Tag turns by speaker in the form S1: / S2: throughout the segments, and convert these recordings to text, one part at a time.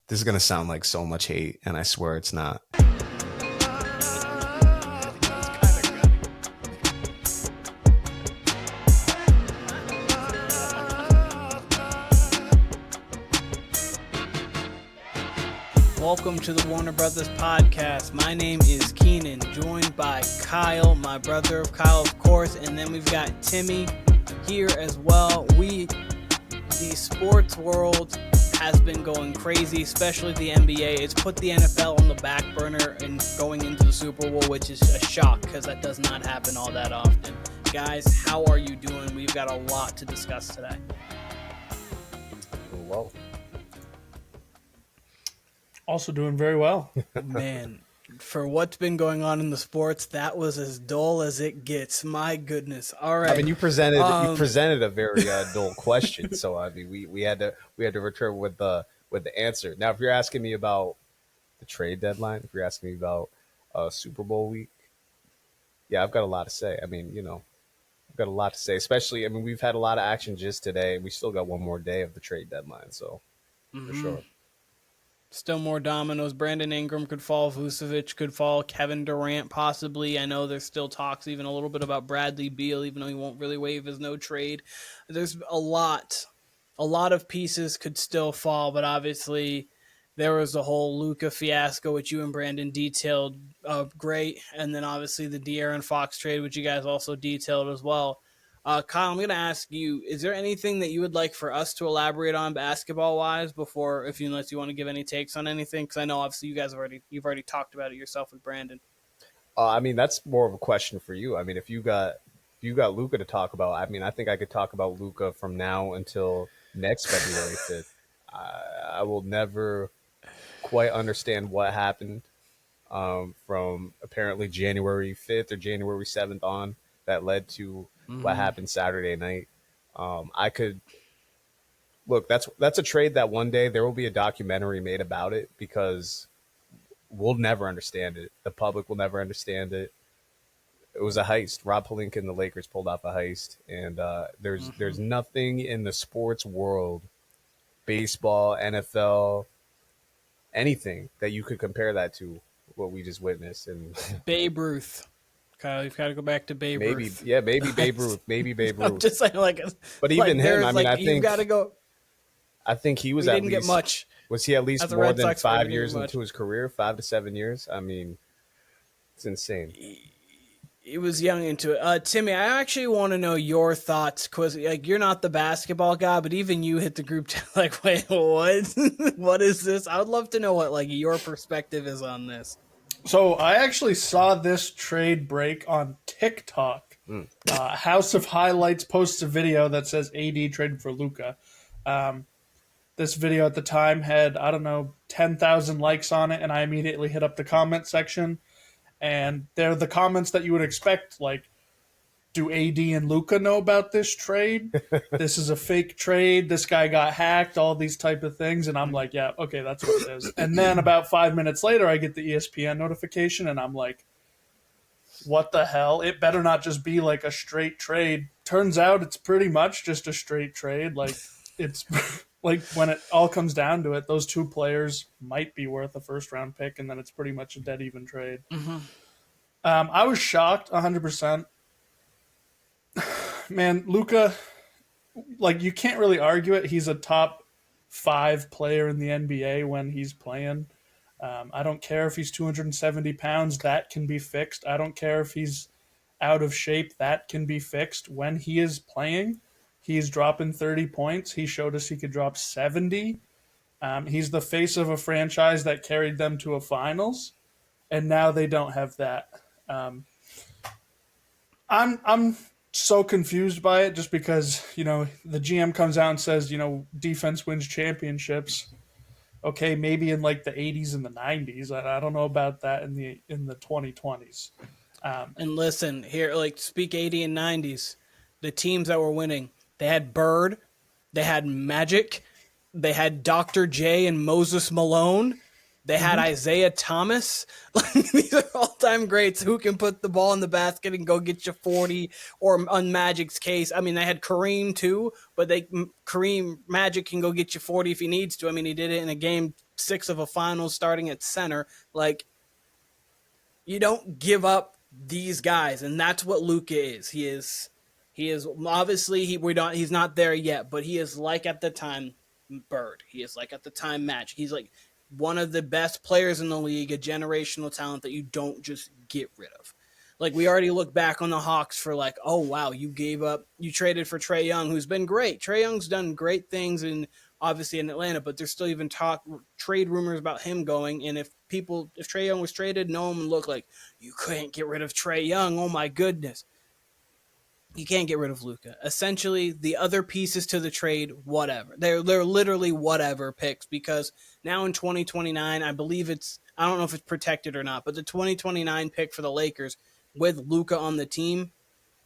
S1: This is going to sound like so much hate, and I swear it's not.
S2: Welcome to the Warner Brothers podcast. My name is Keenan, joined by Kyle, my brother of Kyle, of course, and then we've got Timmy here as well. The sports world has been going crazy, especially the NBA. It's put the NFL on the back burner and going into the Super Bowl, which is a shock because that does not happen all that often. Guys, how are you doing? We've got a lot to discuss today.
S1: Well,
S3: also doing very well.
S2: Man, for what's been going on in the sports, that was as dull as it gets. My goodness. All right.
S1: I mean, you presented a very dull question, so I mean, we had to return with the answer. Now, if you're asking me about the trade deadline, if you're asking me about Super Bowl week, yeah, I've got a lot to say. I mean, I've got a lot to say, especially. I mean, we've had a lot of action just today. We still got one more day of the trade deadline, so for sure.
S2: Still more dominoes. Brandon Ingram could fall. Vucevic could fall. Kevin Durant possibly. I know there's still talks even a little bit about Bradley Beal, even though he won't really waive his no trade. There's a lot of pieces could still fall, but obviously there was the whole Luka fiasco, which you and Brandon detailed great, and then obviously the De'Aaron Fox trade, which you guys also detailed as well. Kyle, I'm going to ask you, is there anything that you would like for us to elaborate on basketball-wise before, unless you want to give any takes on anything? Because I know, obviously, you've already talked about it yourself with Brandon.
S1: I mean, that's more of a question for you. I mean, if you got Luka to talk about, I mean, I think I could talk about Luka from now until next February 5th. I will never quite understand what happened from apparently January 5th or January 7th on that led to what happened Saturday night. I could look. That's a trade that one day there will be a documentary made about it because we'll never understand it. The public will never understand it. It was a heist. Rob Pelinka and the Lakers pulled off a heist, and there's nothing in the sports world, baseball, NFL, anything that you could compare that to what we just witnessed. And
S2: Babe Ruth. Kyle, you've got to go back to Babe Ruth.
S1: Yeah, maybe Babe Ruth. Maybe Babe Ruth.
S2: I'm just saying,
S1: but even him, I mean, I
S2: think you got to go.
S1: I think he was
S2: We
S1: at
S2: didn't
S1: least.
S2: get much.
S1: Was he at least more
S2: Red
S1: than
S2: Sox
S1: 5
S2: fan,
S1: years
S2: much.
S1: into his career? 5 to 7 years. I mean, it's insane.
S2: He was young into it. Timmy, I actually want to know your thoughts because you're not the basketball guy, but even you hit the group chat wait, what? What is this? I would love to know what your perspective is on this.
S3: So I actually saw this trade break on TikTok. House of Highlights posts a video that says AD traded for Luka. This video at the time had, 10,000 likes on it, and I immediately hit up the comment section. And they're the comments that you would expect, like, do AD and Luka know about this trade? This is a fake trade. This guy got hacked, all these type of things. And I'm like, yeah, okay, that's what it is. And then about 5 minutes later, I get the ESPN notification, and I'm like, what the hell? It better not just be like a straight trade. Turns out it's pretty much just a straight trade. Like, it's like when it all comes down to it, those two players might be worth a first-round pick, and then it's pretty much a dead-even trade. I was shocked 100%. Man, Luka, you can't really argue it. He's a top 5 player in the NBA when he's playing. I don't care if he's 270 pounds. That can be fixed. I don't care if he's out of shape. That can be fixed. When he is playing, he's dropping 30 points. He showed us he could drop 70. He's the face of a franchise that carried them to a finals, and now they don't have that. I'm so confused by it just because, the GM comes out and says, defense wins championships. Okay, maybe in the 80s and the 90s. I don't know about that in the 2020s.
S2: And listen, here, speak 80 and 90s. The teams that were winning, they had Bird, they had Magic, they had Dr. J and Moses Malone. They had Isaiah Thomas. These are all-time greats who can put the ball in the basket and go get you 40, or on Magic's case. I mean, they had Kareem too, but Kareem Magic can go get you 40 if he needs to. I mean, he did it in a game 6 of a finals starting at center. Like, you don't give up these guys, and that's what Luka is. He is obviously he's not there yet, but he is like at the time Bird. He is like at the time Magic. He's like one of the best players in the league, a generational talent that you don't just get rid of. Like, we already look back on the Hawks for like, oh wow, you traded for Trae Young, who's been great. Trae Young's done great things obviously in Atlanta, but there's still even trade rumors about him going. And if Trae Young was traded, no one would look like, you couldn't get rid of Trae Young. Oh my goodness. You can't get rid of Luka. Essentially, the other pieces to the trade, whatever. They're literally whatever picks, because now in 2029, I don't know if it's protected or not, but the 2029 pick for the Lakers with Luka on the team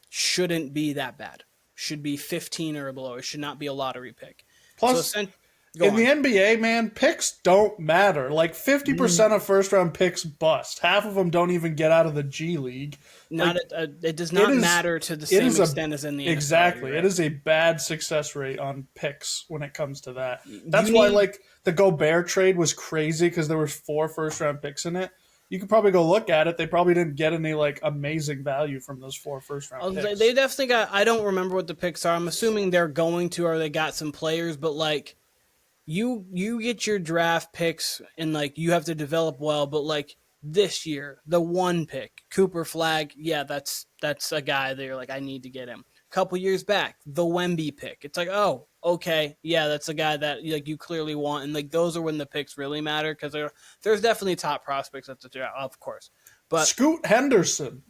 S2: shouldn't be that bad. Should be 15 or below. It should not be a lottery pick.
S3: Plus, in the NBA, man, picks don't matter. Like 50% of first-round picks bust. Half of them don't even get out of the G League.
S2: It does not matter to the same extent as in the NFL.
S3: Exactly. Right? It is a bad success rate on picks when it comes to that. That's why, like, the Gobert trade was crazy, because there was 4 first-round picks in it. You could probably go look at it. They probably didn't get any like amazing value from those 4 first-round picks.
S2: They definitely got. I don't remember what the picks are. I'm assuming they're going to, or they got some players. But like, you get your draft picks, and like you have to develop well. But like this year, the 1 pick, Cooper Flag, yeah, that's a guy that you're like, I need to get him. A couple years back, the Wemby pick. It's like, oh, okay, yeah, that's a guy that like you clearly want, and like those are when the picks really matter, because there's definitely top prospects at the draft, of course. But
S3: Scoot Henderson,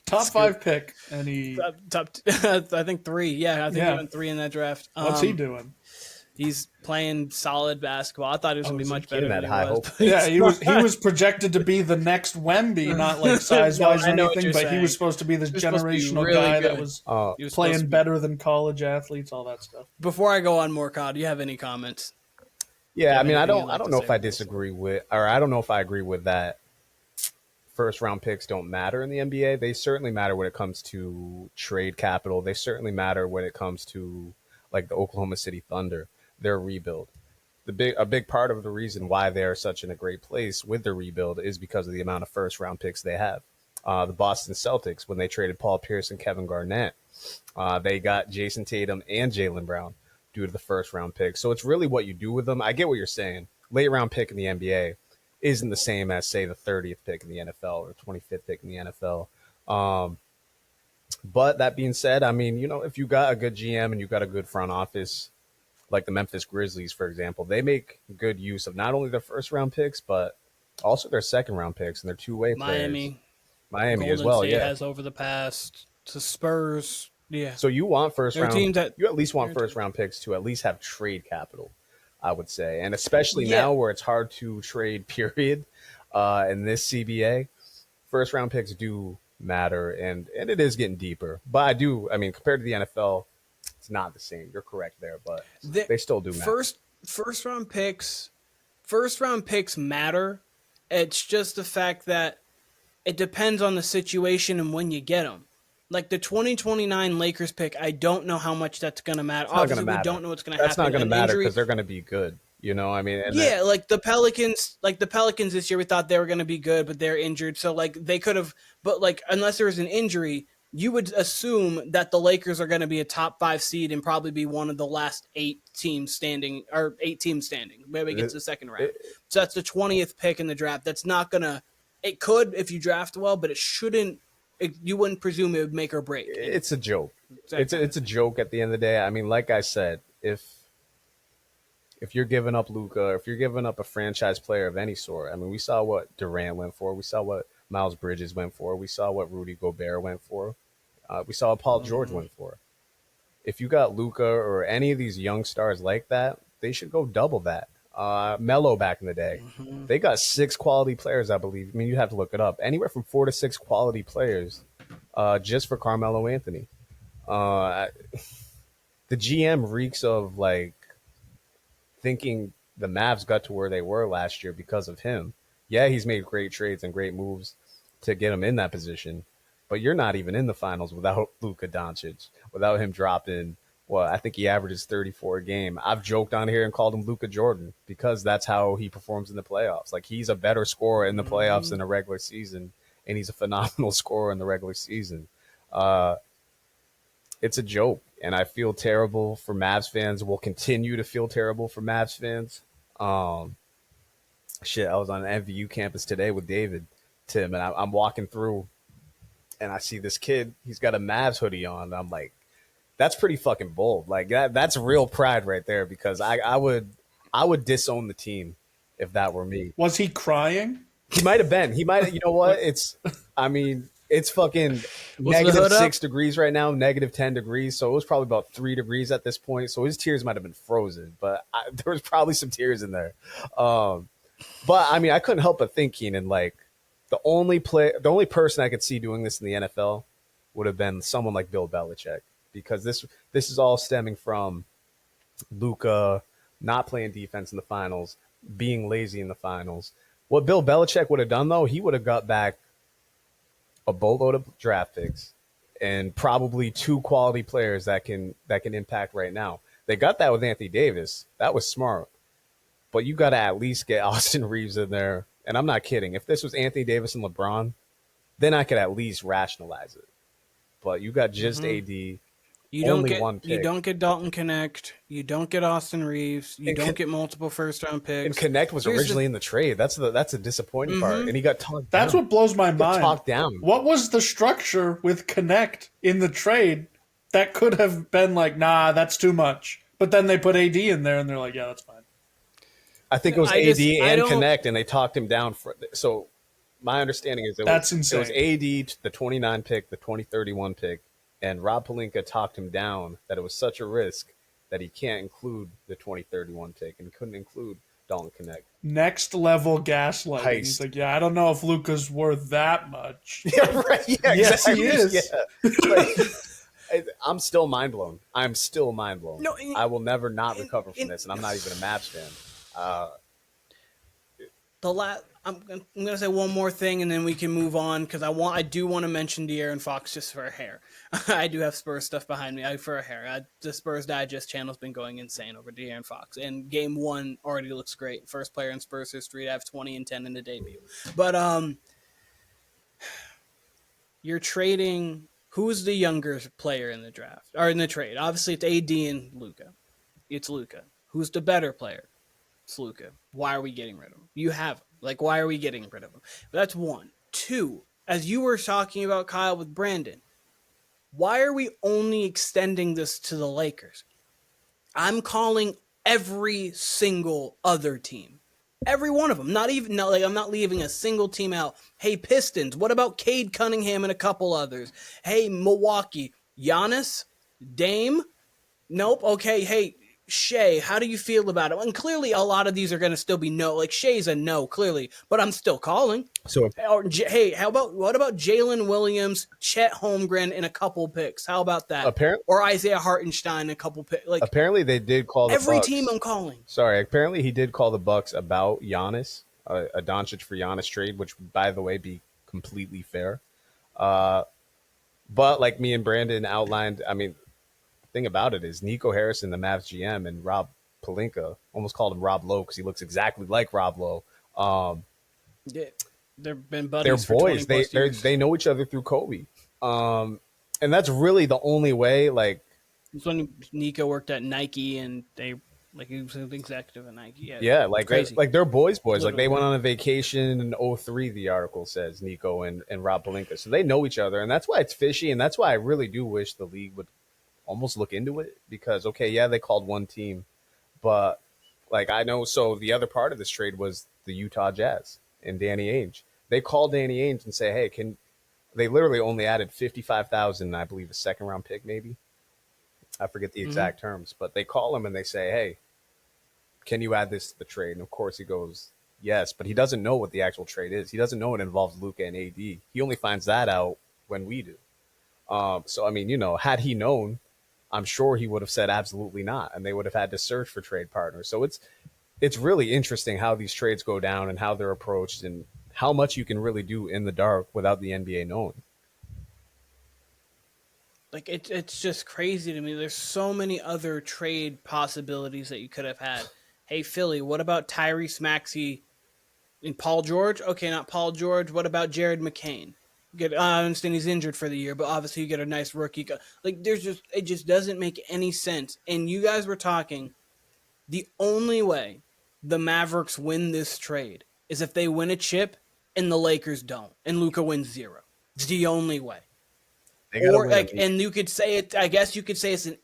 S3: top 5 pick, and he
S2: top I think 3. Yeah, I think he went 3 in that draft.
S3: What's he doing?
S2: He's playing solid basketball. I thought he was going to be much better than he was.
S3: Yeah, he was projected to be the next Wemby, not like size-wise or anything, but he was supposed to be this generational guy that was playing better than college athletes, all that stuff.
S2: Before I go on more, Kyle, do you have any comments?
S1: Yeah, I mean, I don't know if I disagree with, or I don't know if I agree with that. First round picks don't matter in the NBA. They certainly matter when it comes to trade capital. They certainly matter when it comes to like the Oklahoma City Thunder, their rebuild. A big part of the reason why they're such in a great place with their rebuild is because of the amount of first round picks they have. The Boston Celtics, when they traded Paul Pierce and Kevin Garnett, they got Jason Tatum and Jaylen Brown due to the first round pick. So it's really what you do with them. I get what you're saying. Late round pick in the NBA isn't the same as, say, the 30th pick in the NFL or 25th pick in the NFL. But that being said, I mean, if you got a good GM and you got a good front office, like the Memphis Grizzlies, for example, they make good use of not only their first round picks, but also their second round picks and their two-way players. Miami
S2: Golden
S1: as well,
S2: State
S1: yeah.
S2: has over the past to Spurs, yeah.
S1: So you want you at least want first
S2: team.
S1: round picks to at least have trade capital, I would say, and especially now where it's hard to trade. Period. In this CBA, first round picks do matter, and it is getting deeper. But I mean, compared to the NFL, it's not the same. You're correct there, but they still do matter.
S2: First round picks matter. It's just the fact that it depends on the situation and when you get them. Like the 2029 Lakers pick, I don't know how much that's going to matter. Obviously, we don't know what's going to happen.
S1: That's not going to matter because they're going to be good. I mean,
S2: like the Pelicans this year, we thought they were going to be good, but they're injured. So like they could have, but like unless there was an injury, you would assume that the Lakers are going to be a top 5 seed and probably be one of the last 8 teams standing. Maybe it gets to the second round. So that's the 20th pick in the draft. That's not going to. It could if you draft well, but it shouldn't. You wouldn't presume it would make or break.
S1: It's a joke.
S2: Exactly.
S1: It's a joke at the end of the day. I mean, like I said, if you're giving up Luka, if you're giving up a franchise player of any sort, I mean, we saw what Durant went for. We saw what Miles Bridges went for. We saw what Rudy Gobert went for. We saw what Paul George went for. If you got Luka or any of these young stars like that, they should go double that. Melo back in the day, they got 6 quality players, I believe. I mean, you have to look it up. Anywhere from 4 to 6 quality players just for Carmelo Anthony. The GM reeks of like thinking the Mavs got to where they were last year because of him. Yeah, he's made great trades and great moves to get him in that position, but you're not even in the finals without Luka Doncic, without him dropping Well, I think he averages 34 a game. I've joked on here and called him Luka Jordan because that's how he performs in the playoffs. Like, he's a better scorer in the playoffs than a regular season, and he's a phenomenal scorer in the regular season. It's a joke, and I feel terrible for Mavs fans. Will continue to feel terrible for Mavs fans. I was on an MVU campus today with Tim, and I'm walking through, and I see this kid. He's got a Mavs hoodie on. And I'm like, that's pretty fucking bold. Like that's real pride right there, because I would disown the team if that were me.
S3: Was he crying?
S1: He might have been. He might. You know what? It's fucking negative 6 degrees right now, negative 10 degrees. So it was probably about 3 degrees at this point. So his tears might have been frozen, but there was probably some tears in there. But I mean, I couldn't help but think, Keenan, like the only person I could see doing this in the NFL would have been someone like Bill Belichick, because this is all stemming from Luka not playing defense in the finals, being lazy in the finals. What Bill Belichick would have done, though, he would have got back a boatload of draft picks and probably 2 quality players that can impact right now. They got that with Anthony Davis. That was smart. But you got to at least get Austin Reeves in there. And I'm not kidding. If this was Anthony Davis and LeBron, then I could at least rationalize it. But you got just AD.
S2: You don't get Dalton Connect. You don't get Austin Reeves. You don't get multiple first-round picks.
S1: And Connect was originally in the trade. That's a disappointing part. And he got talked down.
S3: That's what blows my mind.
S1: Talked down.
S3: What was the structure with Connect in the trade that could have been like, nah, that's too much? But then they put AD in there, and they're like, yeah, that's fine.
S1: I think it was AD and Connect, and they talked him down for. So my understanding is
S3: that's insane.
S1: It was AD, the 29 pick, the 2031 pick. And Rob Pelinka talked him down that it was such a risk that he can't include the 2031 pick, and he couldn't include Dalton Connect.
S3: Next level gaslighting.
S1: Heist.
S3: He's like, yeah, I don't know if Luka's worth that much.
S1: Yeah, right. Yeah,
S3: yes,
S1: exactly.
S3: he is.
S1: Yeah. I'm still mind blown. I'm still mind blown.
S2: No,
S1: I will never not recover from this, and I'm not even a Mavs fan.
S2: I'm going to say one more thing, and then we can move on, because I do want to mention De'Aaron Fox just for a hair. I do have Spurs stuff behind me for a hair. The Spurs Digest channel's been going insane over De'Aaron Fox, and Game 1 already looks great. First player in Spurs history to have 20 and 10 in the debut. But you're trading. Who's the younger player in the draft or in the trade? Obviously, it's AD and Luka. It's Luka. Who's the better player? It's Luka. Why are we getting rid of him? You have him. Like, why are we getting rid of him? But that's one. Two, as you were talking about, Kyle, with Brandon, why are we only extending this to the Lakers? I'm calling every single other team. Every one of them. I'm not leaving a single team out. Hey, Pistons, what about Cade Cunningham and a couple others? Hey, Milwaukee, Giannis, Dame? Nope. Okay, hey, Shea, how do you feel about it? And clearly a lot of these are going to still be no. Like, Shea's a no, clearly, but I'm still calling.
S1: So,
S2: hey, what about Jalen Williams, Chet Holmgren, and a couple picks? How about that? Or Isaiah Hartenstein, a couple picks. Like,
S1: apparently they did call the
S2: every
S1: Bucks.
S2: team I'm calling.
S1: Sorry, apparently he did call the Bucks about Giannis, a Doncic for Giannis trade, which, by the way, be completely fair. But like me and Brandon outlined, I mean, thing about it is Nico Harrison, the Mavs GM, and Rob Pelinka, almost called him Rob Lowe because he looks exactly like Rob Lowe.
S2: Yeah, they've been buddies.
S1: They're boys.
S2: They
S1: know each other through Kobe. And that's really the only way. Like,
S2: it's when Nico worked at Nike, and he was an executive at Nike.
S1: Yeah, like they're boys.
S2: Literally.
S1: Like, they went on a vacation in 2003, the article says, Nico and Rob Pelinka. So they know each other, and that's why it's fishy, and that's why I really do wish the league would almost look into it, because, okay, yeah, they called one team, but like, I know, so the other part of this trade was the Utah Jazz and Danny Ainge. They called Danny Ainge and say, hey, they literally only added 55,000, I believe, a second round pick, maybe. I forget the exact terms, but they call him and they say, hey, can you add this to the trade? And of course he goes, yes, but he doesn't know what the actual trade is. He doesn't know it involves Luka and AD. He only finds that out when we do. So, I mean, had he known, I'm sure he would have said absolutely not, and they would have had to search for trade partners. So it's really interesting how these trades go down and how they're approached and how much you can really do in the dark without the NBA knowing.
S2: Like it's just crazy to me. There's so many other trade possibilities that you could have had. Hey Philly, what about Tyrese Maxey and Paul George? Okay, not Paul George. What about Jared McCain? I understand he's injured for the year, but obviously you get a nice rookie. Like it just doesn't make any sense. And you guys were talking. The only way the Mavericks win this trade is if they win a chip and the Lakers don't, and Luka wins 0. It's the only way.
S1: They got to
S2: Or
S1: win.
S2: like, and you could say it. I guess you could say it's an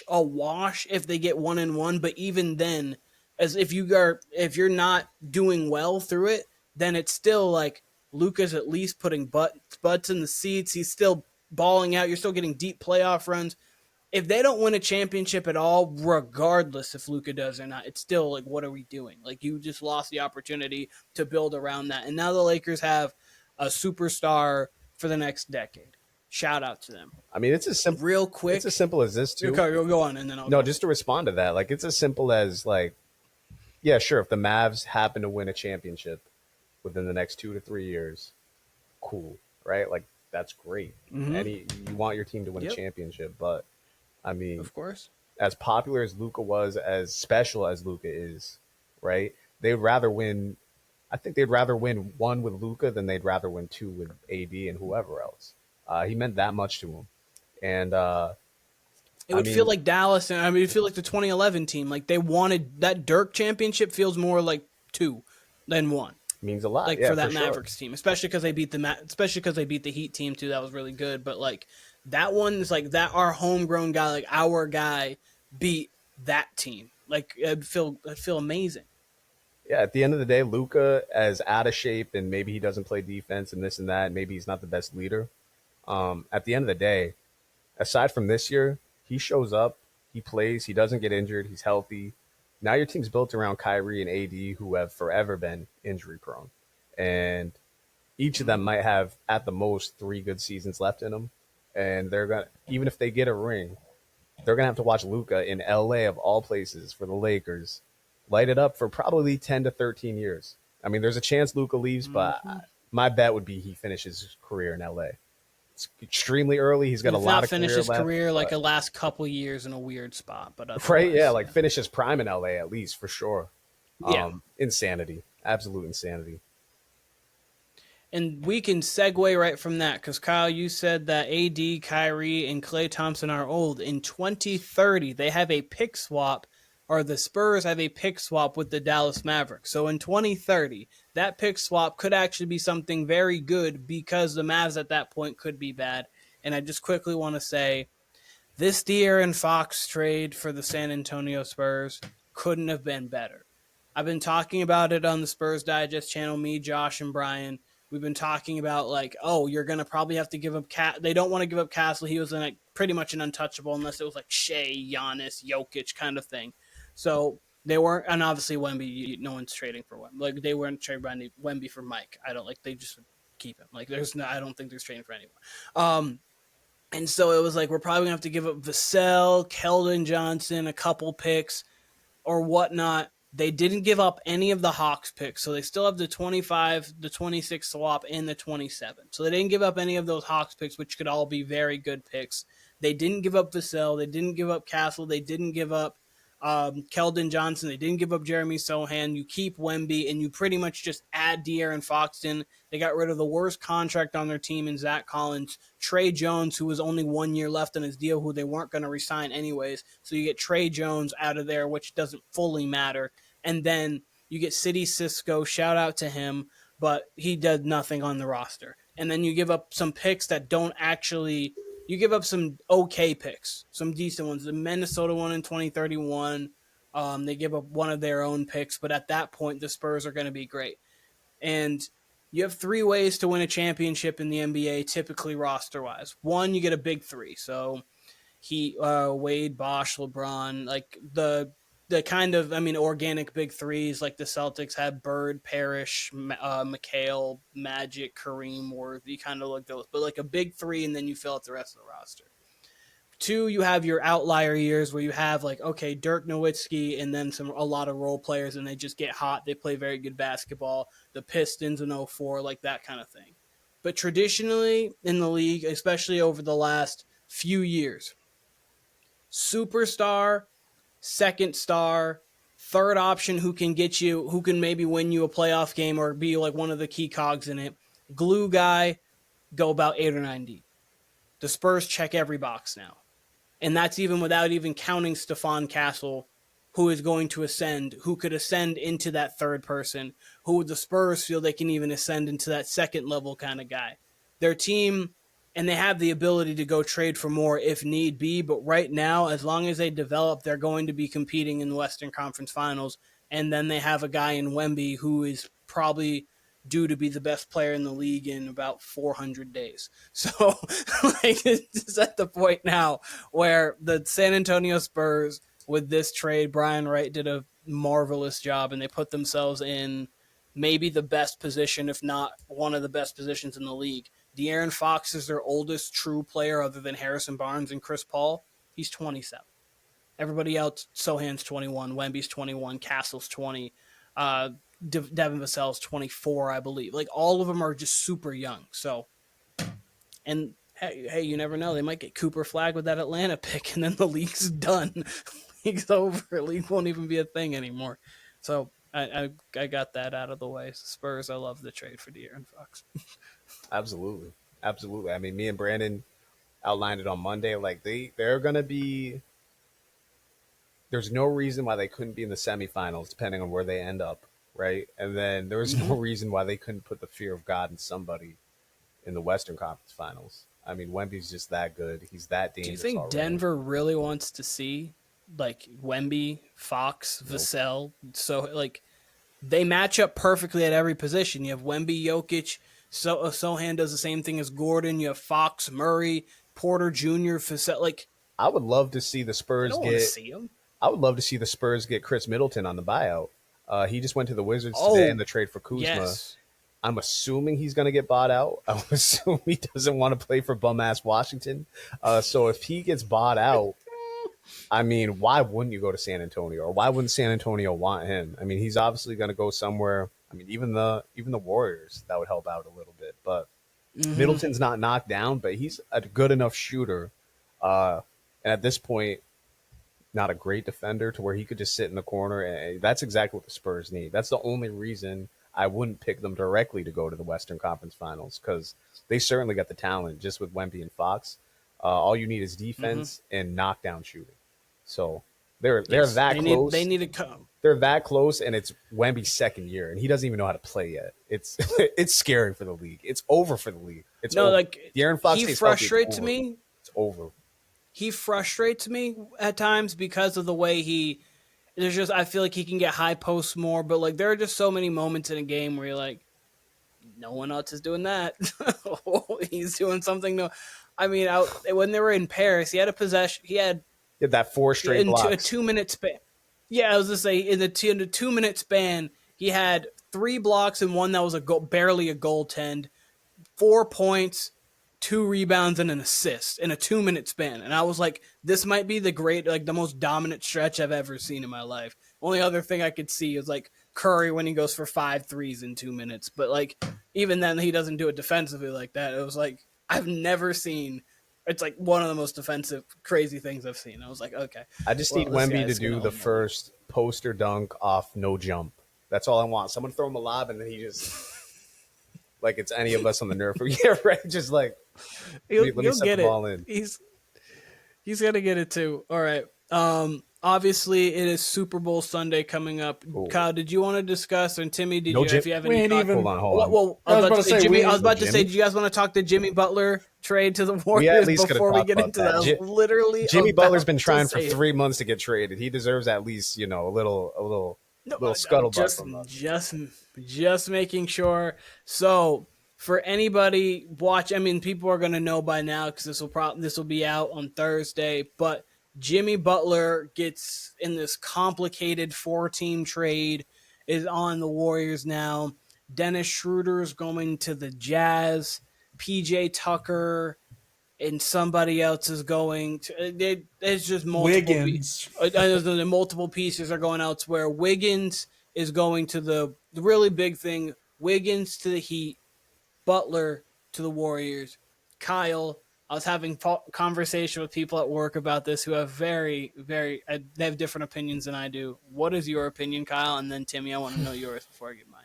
S2: a wash if they get 1-1. But even then, as if you're not doing well through it, then it's still like Luka's at least putting butts in the seats. He's still balling out. You're still getting deep playoff runs. If they don't win a championship at all, regardless if Luka does or not, it's still like, what are we doing? Like, you just lost the opportunity to build around that. And now the Lakers have a superstar for the next decade. Shout out to them.
S1: I mean, it's as simple.
S2: Real quick.
S1: It's as simple as this too.
S2: Go on, and then I'll
S1: No,
S2: go.
S1: just to respond to that, like it's as simple as like, yeah, sure. If the Mavs happen to win a championship within the next 2 to 3 years, cool, right? Like that's great. You want your team to win a championship, but I mean,
S2: Of course.
S1: as popular as Luka was, as special as Luka is, right? They'd rather win. I think they'd rather win 1 with Luka than they'd rather win 2 with AD and whoever else. He meant that much to him, and
S2: It would feel like Dallas, and I mean, it feel like the 2011 team. Like they wanted that Dirk championship. Feels more like 2 than 1.
S1: means a lot.
S2: Like
S1: yeah,
S2: for that
S1: sure.
S2: Mavericks team, especially because they beat the Heat team too. That was really good. But like that one is like that our homegrown guy, like our guy, beat that team. Like I'd feel amazing.
S1: Yeah, at the end of the day, Luka, as out of shape and maybe he doesn't play defense and this and that, and maybe he's not the best leader. At the end of the day, aside from this year, he shows up, he plays, he doesn't get injured, he's healthy. Now your team's built around Kyrie and AD, who have forever been injury prone, and each of them might have at the most 3 good seasons left in them. And they're gonna, even if they get a ring, they're gonna have to watch Luka in LA of all places for the Lakers light it up for probably 10 to 13 years. I mean, there's a chance Luka leaves, but my bet would be he finishes his career in LA. It's extremely early. He's got a lot of
S2: finish his career
S1: left,
S2: like a last couple years in a weird spot, but
S1: right, yeah, like finish his prime in LA at least for sure.
S2: Yeah.
S1: Insanity, absolute insanity.
S2: And we can segue right from that because Kyle, you said that AD, Kyrie, and Klay Thompson are old. In 2030, they have a pick swap, or the Spurs have a pick swap with the Dallas Mavericks. So in 2030, that pick swap could actually be something very good because the Mavs at that point could be bad. And I just quickly want to say, this De'Aaron Fox trade for the San Antonio Spurs couldn't have been better. I've been talking about it on the Spurs Digest channel, me, Josh, and Brian. We've been talking about like, oh, you're going to probably have to give up They don't want to give up Castle. He was like pretty much an untouchable unless it was like Shea, Giannis, Jokic kind of thing. So they weren't, and obviously Wemby, no one's trading for Wemby. Like they weren't trading Wemby for Mike. I don't like, they just keep him. Like I don't think there's trading for anyone. And so it was like, we're probably gonna have to give up Vassell, Keldon Johnson, a couple picks or whatnot. They didn't give up any of the Hawks picks, so they still have the 25, the 26 swap, and the 27. So they didn't give up any of those Hawks picks, which could all be very good picks. They didn't give up Vassell. They didn't give up Castle. They didn't give up Keldon Johnson. They didn't give up Jeremy Sohan. You keep Wemby, and you pretty much just add De'Aaron Fox in. They got rid of the worst contract on their team in Zach Collins. Trey Jones, who was only 1 year left on his deal, who they weren't going to resign anyways. So you get Trey Jones out of there, which doesn't fully matter. And then you get City Cisco, shout out to him, but he did nothing on the roster. And then you give up some picks that don't actually – you give up some okay picks, some decent ones. The Minnesota one in 2031, they give up one of their own picks, but at that point, the Spurs are going to be great. And you have 3 ways to win a championship in the NBA, typically roster-wise. One, you get a big 3. So Wade, Bosh, LeBron, like the kind of, I mean, organic big 3s like the Celtics had Bird, Parrish, McHale, Magic, Kareem, Worthy, kind of like those. But like a big 3, and then you fill out the rest of the roster. 2, you have your outlier years where you have like, okay, Dirk Nowitzki and then a lot of role players, and they just get hot. They play very good basketball. The Pistons in 04, like that kind of thing. But traditionally in the league, especially over the last few years. Superstar, second star, third option who can maybe win you a playoff game or be like one of the key cogs in it. Glue guy, go about 8 or 9 deep. The Spurs check every box now. And that's even without even counting Stephon Castle, who is going to ascend, who could ascend into that third person, who the Spurs feel they can even ascend into that second level kind of guy. Their team, and they have the ability to go trade for more if need be, but right now, as long as they develop, they're going to be competing in the Western Conference Finals, and then they have a guy in Wemby who is probably due to be the best player in the league in about 400 days. So like, it's at the point now where the San Antonio Spurs, with this trade, Brian Wright did a marvelous job, and they put themselves in maybe the best position, if not one of the best positions in the league. De'Aaron Fox is their oldest true player other than Harrison Barnes and Chris Paul. He's 27. Everybody else, Sohan's 21, Wemby's 21, Castle's 20, Devin Vassell's 24, I believe. Like, all of them are just super young. So, and hey, you never know. They might get Cooper Flag with that Atlanta pick, and then the league's done. League's over. League won't even be a thing anymore. So I got that out of the way. Spurs, I love the trade for De'Aaron Fox.
S1: Absolutely. I mean, me and Brandon outlined it on Monday. Like, they're going to be. There's no reason why they couldn't be in the semifinals, depending on where they end up, right? And then there's no reason why they couldn't put the fear of God in somebody in the Western Conference Finals. I mean, Wemby's just that good. He's that dangerous.
S2: Do you think
S1: already.
S2: Denver really wants to see like Wemby, Fox, Vassell? So like they match up perfectly at every position. You have Wemby, Jokic. Sohan does the same thing as Gordon. You have Fox, Murray, Porter Jr., Vassell. Like,
S1: I would love to see the Spurs
S2: see him.
S1: I would love to see the Spurs get Chris Middleton on the buyout. He just went to the Wizards today in the trade for Kuzma.
S2: Yes.
S1: I'm assuming he's going to get bought out. I assume he doesn't want to play for bum-ass Washington. So if he gets bought out, I mean, why wouldn't you go to San Antonio? Or why wouldn't San Antonio want him? I mean, he's obviously going to go somewhere. I mean, even the Warriors, that would help out a little bit. But Middleton's not knocked down, but he's a good enough shooter. And at this point, not a great defender to where he could just sit in the corner. And that's exactly what the Spurs need. That's the only reason I wouldn't pick them directly to go to the Western Conference Finals, because they certainly got the talent just with Wemby and Fox. All you need is defense and knockdown shooting. So they're that close.
S2: They need to come.
S1: They're that close, and it's Wemby's second year, and he doesn't even know how to play yet. It's it's scary for the league. It's over for the league. It's over.
S2: Like
S1: De'Aaron Fox,
S2: he frustrates me.
S1: It's over.
S2: He frustrates me at times because of the way I feel like he can get high posts more, but like there are just so many moments in a game where you're like, no one else is doing that. He's doing something. No, I mean, when they were in Paris, he had a possession. He had
S1: that 4 straight blocks.
S2: A 2-minute span. Yeah, I was going to say, in the 2-minute span, he had 3 blocks and one that was barely a goaltend, 4 points, 2 rebounds, and an assist in a 2-minute span. And I was like, this might be the most dominant stretch I've ever seen in my life. Only other thing I could see is like Curry when he goes for 5 threes in 2 minutes. But like, even then, he doesn't do it defensively like that. It was like, I've never seen. It's like one of the most defensive, crazy things I've seen. I was like, okay.
S1: I just need Wemby to do the first poster dunk off no jump. That's all I want. Someone throw him a lob, and then he just, like it's any of us on the Nerf. Yeah, right. Just like, let me set the ball in.
S2: He's going to get it too. All right. Obviously, it is Super Bowl Sunday coming up. Ooh. Kyle, did you want to discuss, and Timmy, if you have any thoughts?
S1: Hold on.
S2: Well, I was about to say, did you guys want to talk the Jimmy Butler trade to the Warriors before we get into that? Literally,
S1: Jimmy Butler's been trying for 3 months to get traded. He deserves at least, a little scuttlebutt from us.
S2: Just making sure. So, for anybody people are going to know by now because this will be out on Thursday, but Jimmy Butler gets in this complicated 4-team trade, is on the Warriors now. Dennis Schroeder is going to the Jazz. PJ Tucker and somebody else is going to. There's just multiple.
S3: Wiggins.
S2: Multiple pieces are going elsewhere. Wiggins is going to the really big thing. Wiggins to the Heat. Butler to the Warriors. Kyle, I was having conversation with people at work about this who have very, very, they have different opinions than I do. What is your opinion, Kyle? And then Timmy, I want to know yours before I give mine.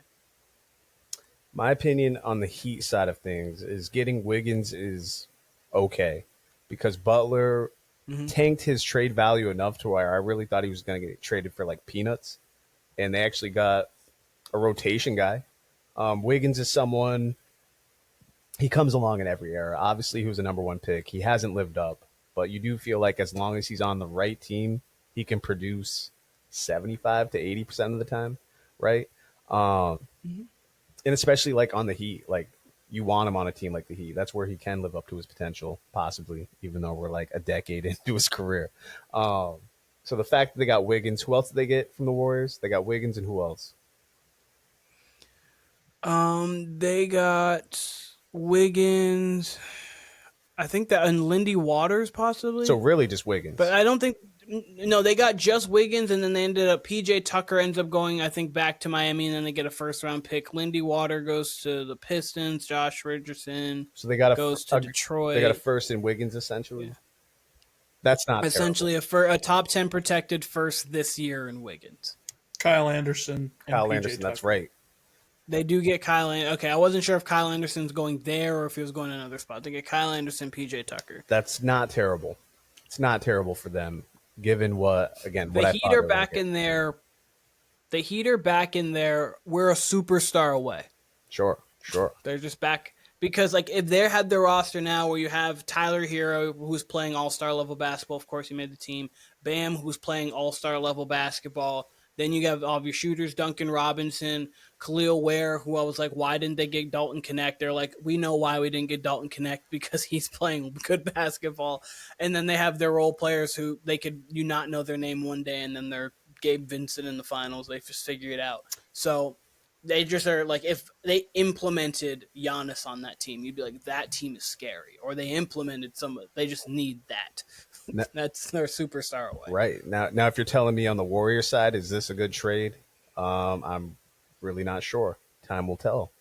S1: My opinion on the Heat side of things is getting Wiggins is okay because Butler tanked his trade value enough to where I really thought he was going to get traded for like peanuts, and they actually got a rotation guy. Wiggins is someone, he comes along in every era. Obviously, he was a number one pick. He hasn't lived up, but you do feel like as long as he's on the right team, he can produce 75 to 80% of the time, right? And especially like on the Heat, like you want him on a team like the Heat. That's where he can live up to his potential, possibly, even though we're like a decade into his career. So the fact that they got Wiggins, who else did they get from the Warriors? They got Wiggins and who else?
S2: They got Wiggins. I think that and Lindy Waters possibly.
S1: So really just Wiggins.
S2: But I don't think. No, they got just Wiggins, and then they ended up. PJ Tucker ends up going, I think, back to Miami, and then they get a first-round pick. Lindy Water goes to the Pistons. Josh Richardson.
S1: So they got
S2: goes to Detroit.
S1: They got a first in Wiggins, essentially. Yeah. That's not
S2: essentially
S1: terrible.
S2: a top 10 protected first this year in Wiggins.
S3: Kyle Anderson.
S1: Kyle Anderson, that's right.
S2: They do get Kyle. Okay, I wasn't sure if Kyle Anderson's going there or if he was going to another spot. They get Kyle Anderson, PJ Tucker.
S1: That's not terrible. It's not terrible for them, given what again.
S2: The Heat are back in there. The Heat are back in there. We're a superstar away.
S1: Sure.
S2: They're just back because, like, if they had their roster now, where you have Tyler Hero, who's playing all-star level basketball. Of course, he made the team. Bam, who's playing all-star level basketball. Then you have all of your shooters, Duncan Robinson, Khalil Ware, who I was like, why didn't they get Dalton Connect? They're like, we know why we didn't get Dalton Connect because he's playing good basketball. And then they have their role players who they could you not know their name one day, and then they're Gabe Vincent in the finals. They just figure it out. So they just are like, if they implemented Giannis on that team, you'd be like, that team is scary. Or they implemented they just need that. That's their superstar away.
S1: Right. Now, if you're telling me on the Warriors side, is this a good trade? I'm really not sure. Time will tell.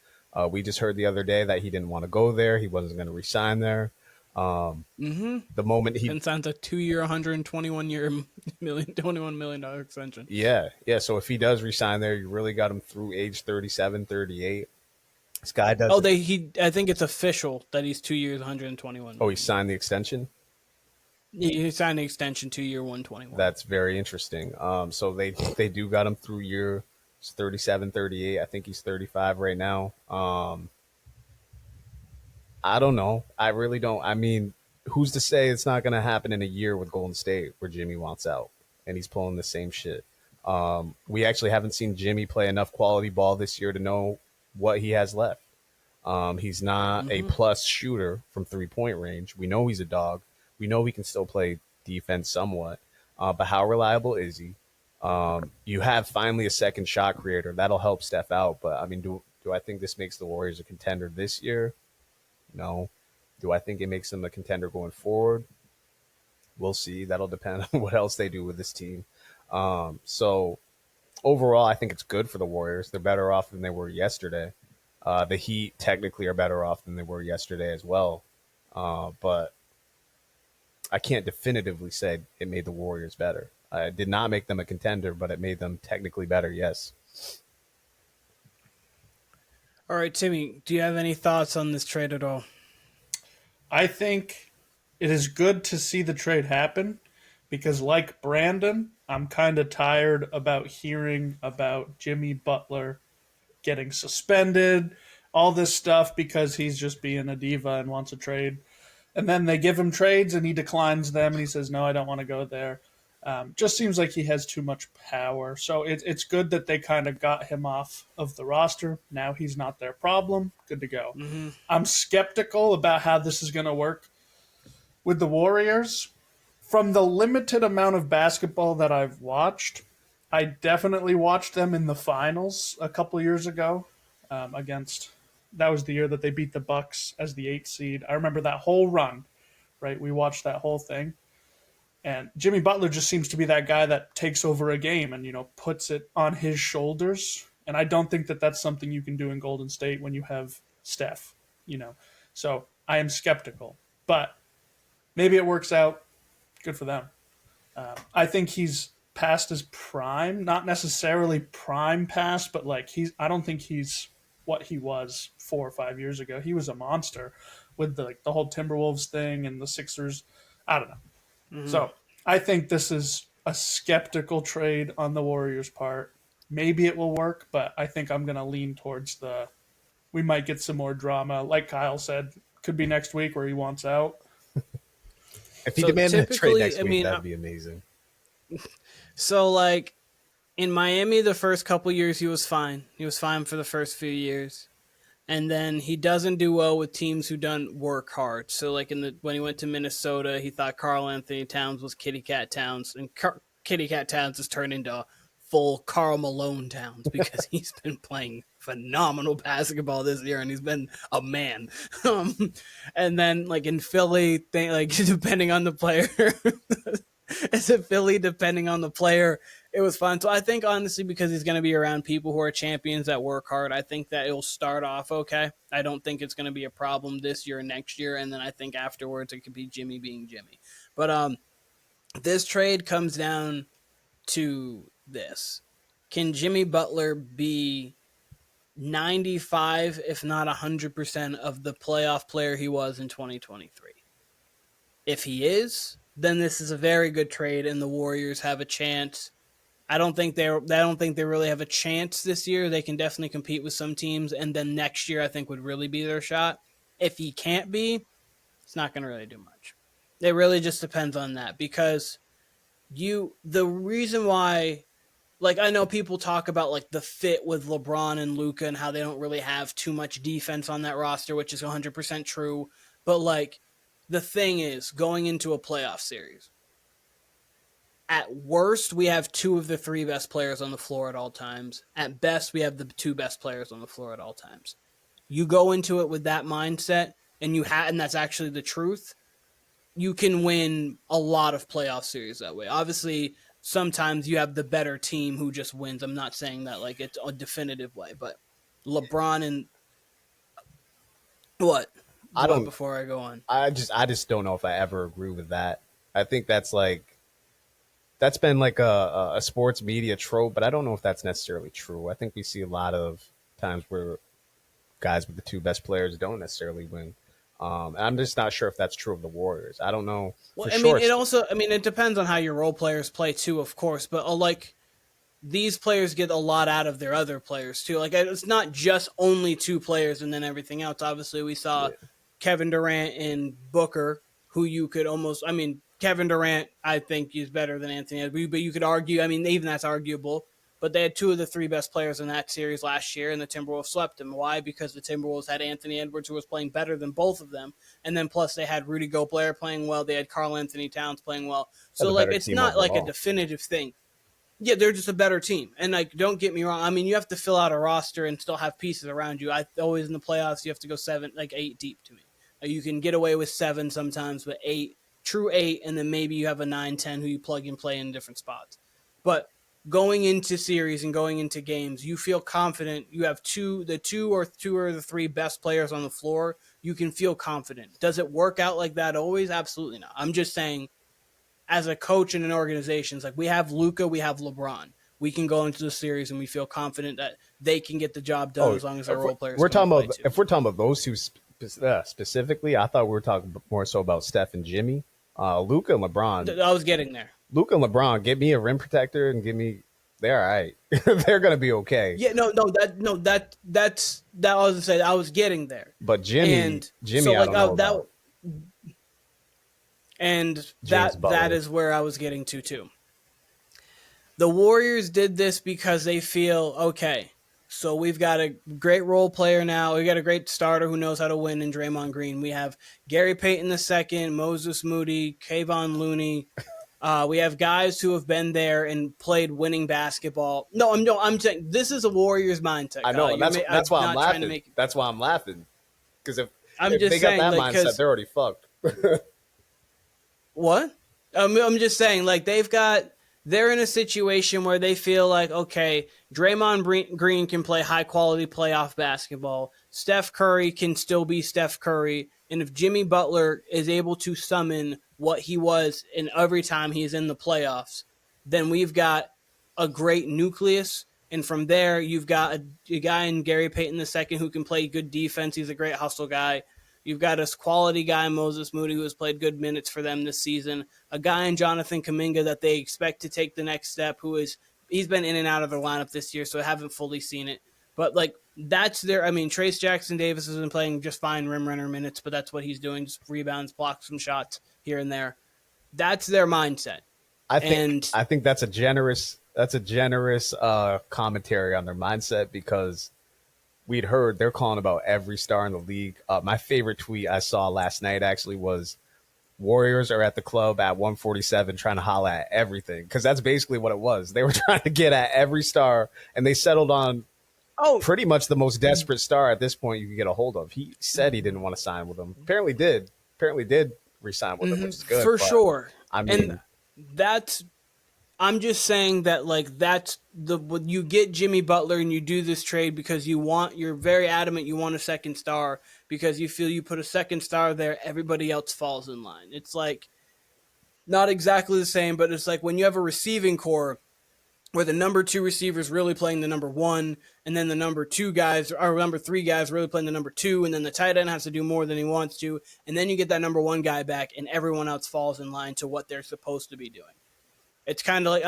S1: We just heard the other day that he didn't want to go there. He wasn't going to resign there. The moment he
S2: signs a 2-year, $21 million extension.
S1: Yeah. So if he does resign there, you really got him through age 37, 38. This guy does.
S2: Oh, I think it's official that he's 2 years, 121.
S1: Oh, he signed the extension.
S2: He signed the extension 2 year, 121.
S1: That's very interesting. So they do got him through year 37, 38. I think he's 35 right now. I don't know. I really don't. I mean, who's to say it's not going to happen in a year with Golden State where Jimmy wants out and he's pulling the same shit. We actually haven't seen Jimmy play enough quality ball this year to know what he has left. He's not a plus shooter from 3-point range. We know he's a dog. We know he can still play defense somewhat. But how reliable is he? You have finally a second shot creator. That'll help Steph out. But, I mean, do I think this makes the Warriors a contender this year? No. Do I think it makes them a contender going forward? We'll see. That'll depend on what else they do with this team. So, overall, I think it's good for the Warriors. They're better off than they were yesterday. The Heat technically are better off than they were yesterday as well. But I can't definitively say it made the Warriors better. It did not make them a contender, but it made them technically better, yes.
S2: All right, Timmy, do you have any thoughts on this trade at all?
S3: I think it is good to see the trade happen because, like Brandon, I'm kind of tired about hearing about Jimmy Butler getting suspended, all this stuff because he's just being a diva and wants a trade. And then they give him trades and he declines them and he says, no, I don't want to go there. Just seems like he has too much power. So it's good that they kind of got him off of the roster. Now he's not their problem. Good to go. I'm skeptical about how this is going to work with the Warriors. From the limited amount of basketball that I've watched, I definitely watched them in the finals a couple years ago against... That was the year that they beat the Bucks as the 8th seed. I remember that whole run, right? We watched that whole thing. And Jimmy Butler just seems to be that guy that takes over a game and, puts it on his shoulders. And I don't think that that's something you can do in Golden State when you have Steph, So I am skeptical. But maybe it works out. Good for them. I think he's past his prime, not necessarily prime past, but like I don't think he's what he was 4 or 5 years ago. He was a monster with the whole Timberwolves thing and the Sixers. I don't know. So I think this is a skeptical trade on the Warriors' part. Maybe it will work, but I think I'm going to lean towards we might get some more drama. Like Kyle said, could be next week where he wants out.
S1: If he
S2: So
S1: demanded a trade
S2: typically,
S1: next
S2: I
S1: week,
S2: mean,
S1: that'd be amazing.
S2: so like in Miami, the first couple years he was fine. He was fine for the first few years, and then he doesn't do well with teams who don't work hard. So like when he went to Minnesota, he thought Karl Anthony Towns was Kitty Cat Towns, and Kitty Cat Towns has turned into full Karl Malone Towns because he's been playing phenomenal basketball this year and he's been a man. And then like in Philly, like depending on the player, as a Philly, depending on the player, it was fun. So I think honestly, because he's going to be around people who are champions that work hard, I think that it'll start off okay. I don't think it's going to be a problem this year and next year. And then I think afterwards it could be Jimmy being Jimmy. But this trade comes down to this. Can Jimmy Butler be 95, if not 100% of the playoff player he was in 2023? If he is, then this is a very good trade and the Warriors have a chance. I don't think they really have a chance this year. They can definitely compete with some teams, and then next year I think would really be their shot. If he can't be, it's not going to really do much. It really just depends on that because the reason why, like, I know people talk about like the fit with LeBron and Luka and how they don't really have too much defense on that roster, which is 100% true. But like the thing is, going into a playoff series, at worst, we have two of the three best players on the floor at all times. At best, we have the two best players on the floor at all times. You go into it with that mindset, and that's actually the truth. You can win a lot of playoff series that way. Obviously, sometimes you have the better team who just wins. I'm not saying that like it's a definitive way, but LeBron and what?
S1: I don't.
S2: Before I go on,
S1: I just don't know if I ever agree with that. I think that's been like a sports media trope, but I don't know if that's necessarily true. I think we see a lot of times where guys with the two best players don't necessarily win. And I'm just not sure if that's true of the Warriors. I don't know.
S2: Well, it depends on how your role players play too, of course. But like these players get a lot out of their other players too. Like it's not just only two players and then everything else. Obviously, we saw Kevin Durant and Booker, who you could almost. I mean, Kevin Durant, I think, is better than Anthony Edwards, but you could argue. I mean, even that's arguable. But they had two of the three best players in that series last year, and the Timberwolves swept them. Why? Because the Timberwolves had Anthony Edwards, who was playing better than both of them, and then plus they had Rudy Gobert playing well. They had Karl Anthony Towns playing well. So like, it's not overall. Like a definitive thing. Yeah, they're just a better team. And like, don't get me wrong. I mean, you have to fill out a roster and still have pieces around you. I always in the playoffs, you have to go 8 deep to me. You can get away with 7 sometimes, but 8, true 8, and then maybe you have a 9, 10 who you plug and play in different spots. But going into series and going into games, you feel confident. You have two or the three best players on the floor. You can feel confident. Does it work out like that always? Absolutely not. I'm just saying, as a coach in an organization, it's like we have Luka, we have LeBron. We can go into the series and we feel confident that they can get the job done as long as our role players.
S1: If we're talking about those two specifically, I thought we were talking more so about Steph and Jimmy. Luka and LeBron.
S2: I was getting there.
S1: Luka and LeBron, get me a rim protector and they're all right. They're gonna be okay.
S2: Yeah, that's that I was gonna say. I was getting there.
S1: But Jimmy,
S2: so
S1: I don't know about.
S2: That is where I was getting to too. The Warriors did this because they feel okay. So we've got a great role player now. We got a great starter who knows how to win in Draymond Green. We have Gary Payton II, Moses Moody, Kayvon Looney. We have guys who have been there and played winning basketball. I'm saying this is a Warriors mindset.
S1: I know. That's why I'm laughing. That's why I'm laughing. Because if they got that mindset, they're already fucked.
S2: What? I'm just saying, like they've got they're in a situation where they feel like, okay, Draymond Green can play high-quality playoff basketball. Steph Curry can still be Steph Curry. And if Jimmy Butler is able to summon what he was in every time he's in the playoffs, then we've got a great nucleus. And from there, you've got a guy in Gary Payton II who can play good defense. He's a great hustle guy. You've got a quality guy, Moses Moody, who has played good minutes for them this season. A guy in Jonathan Kuminga that they expect to take the next step, he's been in and out of their lineup this year, so I haven't fully seen it. But like that's Trace Jackson Davis has been playing just fine rim runner minutes, but that's what he's doing, just rebounds, blocks some shots here and there. That's their mindset.
S1: I think that's a generous commentary on their mindset, because we'd heard they're calling about every star in the league. My favorite tweet I saw last night actually was Warriors are at the club at 147 trying to holla at everything, because that's basically what it was. They were trying to get at every star, and they settled on pretty much the most desperate star at this point you could get a hold of. He said he didn't want to sign with them. Apparently did re-sign with them, which is good.
S2: For sure.
S1: I mean,
S2: and I'm just saying that that's when you get Jimmy Butler and you do this trade because you're very adamant you want a second star, because you feel you put a second star there, everybody else falls in line. It's like not exactly the same, but it's like when you have a receiving core where the number 2 receiver is really playing the number 1, and then the number 2 guys or number 3 guys really playing the number 2, and then the tight end has to do more than he wants to, and then you get that number 1 guy back, and everyone else falls in line to what they're supposed to be doing. It's kind of like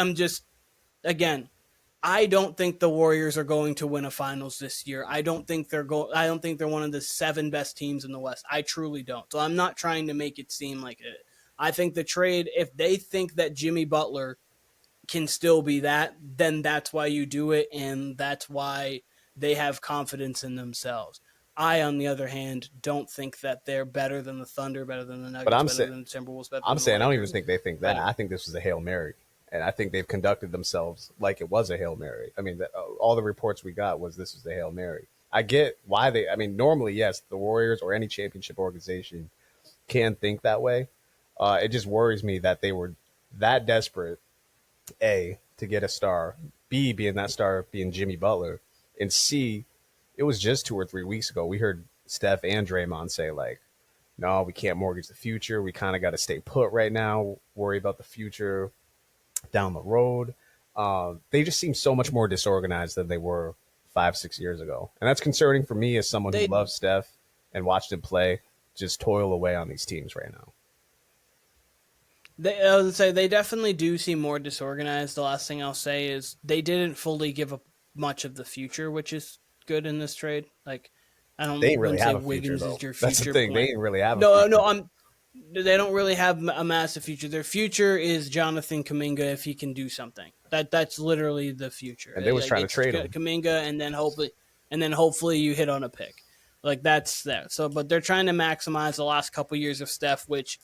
S2: I don't think the Warriors are going to win a finals this year. I don't think they're one of the 7 best teams in the West. I truly don't. So I'm not trying to make it seem like it. I think the trade, if they think that Jimmy Butler can still be that, then that's why you do it, and that's why they have confidence in themselves. I, on the other hand, don't think that they're better than the Thunder, better than the Nuggets, better than the Timberwolves.
S1: I don't even think they think that. I think this was a Hail Mary. And I think they've conducted themselves like it was a Hail Mary. I mean, all the reports we got was this was a Hail Mary. I get why normally, yes, the Warriors or any championship organization can think that way. It just worries me that they were that desperate, A, to get a star, B, being that star being Jimmy Butler, and C, it was just 2 or 3 weeks ago we heard Steph and Draymond say, like, no, we can't mortgage the future. We kind of got to stay put right now, worry about the future down the road. They just seem so much more disorganized than they were 5-6 years ago, and that's concerning for me as someone who loves Steph and watched him play just toil away on these teams right now.
S2: I would say they definitely do seem more disorganized. The last thing I'll say is they didn't fully give up much of the future, which is good in this trade. Like, I don't.
S1: They ain't really have a
S2: Wiggins
S1: future,
S2: is your
S1: That's
S2: future
S1: the thing.
S2: point.
S1: They ain't really have.
S2: They don't really have a massive future. Their future is Jonathan Kuminga if he can do something. That's literally the future.
S1: And they was trying to trade him,
S2: Kuminga, and then hopefully you hit on a pick. Like that's that. So, but they're trying to maximize the last couple years of Steph, which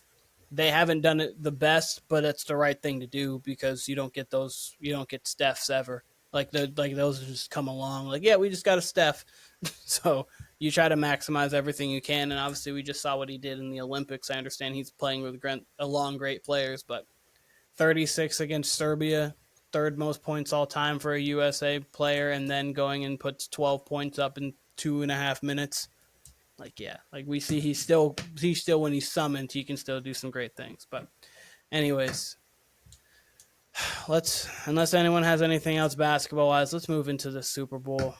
S2: they haven't done it the best, but it's the right thing to do because you don't get Stephs ever. Like those just come along. Like, yeah, we just got a Steph. So you try to maximize everything you can, and obviously we just saw what he did in the Olympics. I understand he's playing with great players, but 36 against Serbia, 3rd most points all time for a USA player, and then going and puts 12 points up in 2.5 minutes. Like, yeah, like we see he's still when he's summoned, he can still do some great things. But anyways, unless anyone has anything else basketball wise, let's move into the Super Bowl.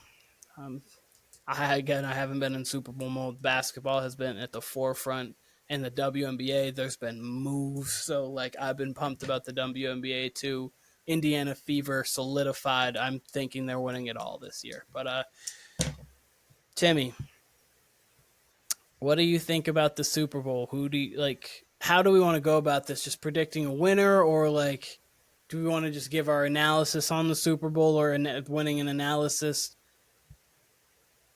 S2: I haven't been in Super Bowl mode. Basketball has been at the forefront in the WNBA. There's been moves, so like I've been pumped about the WNBA too. Indiana Fever solidified. I'm thinking they're winning it all this year. But Timmy, what do you think about the Super Bowl? Who do you like? How do we want to go about this? Just predicting a winner, or like, do we want to just give our analysis on the Super Bowl or winning an analysis?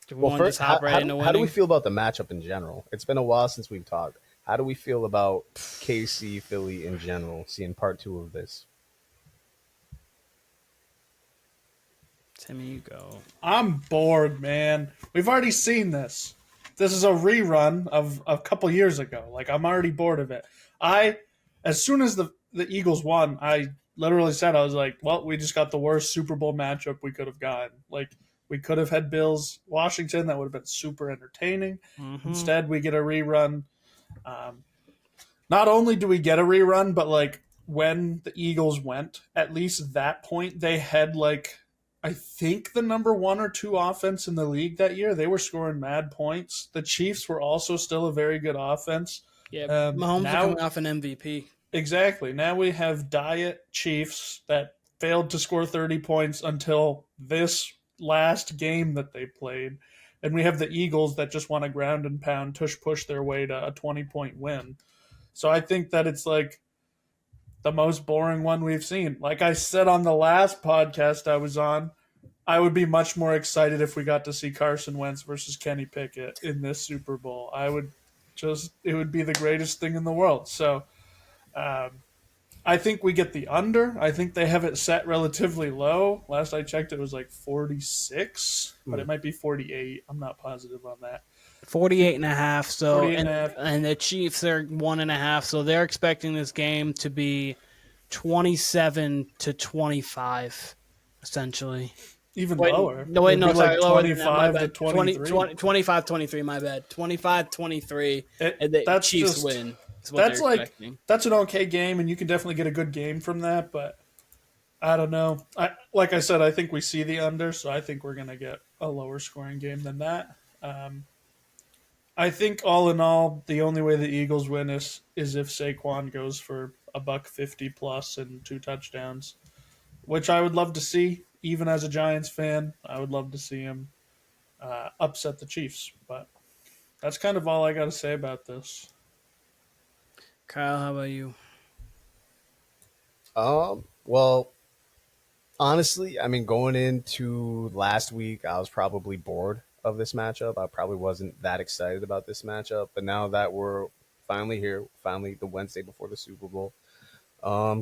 S2: Do we want to just hop right into winning?
S1: How do we feel about the matchup in general? It's been a while since we've talked. How do we feel about KC, Philly in general, seeing part 2 of this?
S2: Timmy, you go.
S3: I'm bored, man. We've already seen this. This is a rerun of a couple years ago. Like, I'm already bored of it. As soon as the Eagles won, I literally said, I was like, well, we just got the worst Super Bowl matchup we could have gotten. Like, we could have had Bills Washington. That would have been super entertaining.
S2: Mm-hmm.
S3: Instead, we get a rerun. Not only do we get a rerun, but like when the Eagles went, at least that point, they had like, I think the number 1 or 2 offense in the league that year. They were scoring mad points. The Chiefs were also still a very good offense.
S2: Yeah, Mahomes
S3: now,
S2: are coming off an MVP.
S3: Exactly. Now we have Diet Chiefs that failed to score 30 points until this last game that they played. And we have the Eagles that just want to ground and pound, tush push their way to a 20-point win. So I think that it's like the most boring one we've seen. Like I said on the last podcast I was on, I would be much more excited if we got to see Carson Wentz versus Kenny Pickett in this Super Bowl. It would be the greatest thing in the world. So, I think we get the under. I think they have it set relatively low. Last I checked, it was like 46, but it might be 48. I'm not positive on that.
S2: 48.5. So
S3: 48.5.
S2: and the Chiefs are 1.5. So they're expecting this game to be 27-25, essentially.
S3: Even lower.
S2: No, wait, no,
S3: It'd be
S2: sorry,
S3: like
S2: lower than that. My
S3: 25 to
S2: bad.
S3: 23.
S2: 25-23, my bad. 25-23, and the
S3: That's
S2: Chiefs
S3: just-
S2: win. Is what
S3: That's
S2: they're
S3: like
S2: expecting.
S3: that's an okay game, and you can definitely get a good game from that. But I don't know. Like I said, I think we see the under, so I think we're gonna get a lower scoring game than that. I think all in all, the only way the Eagles win is if Saquon goes for $150 plus and 2 touchdowns, which I would love to see. Even as a Giants fan, I would love to see him upset the Chiefs. But that's kind of all I got to say about this.
S2: Kyle, how about you?
S1: Well, honestly, I mean, going into last week, I was probably bored of this matchup. I probably wasn't that excited about this matchup. But now that we're finally here, finally the Wednesday before the Super Bowl,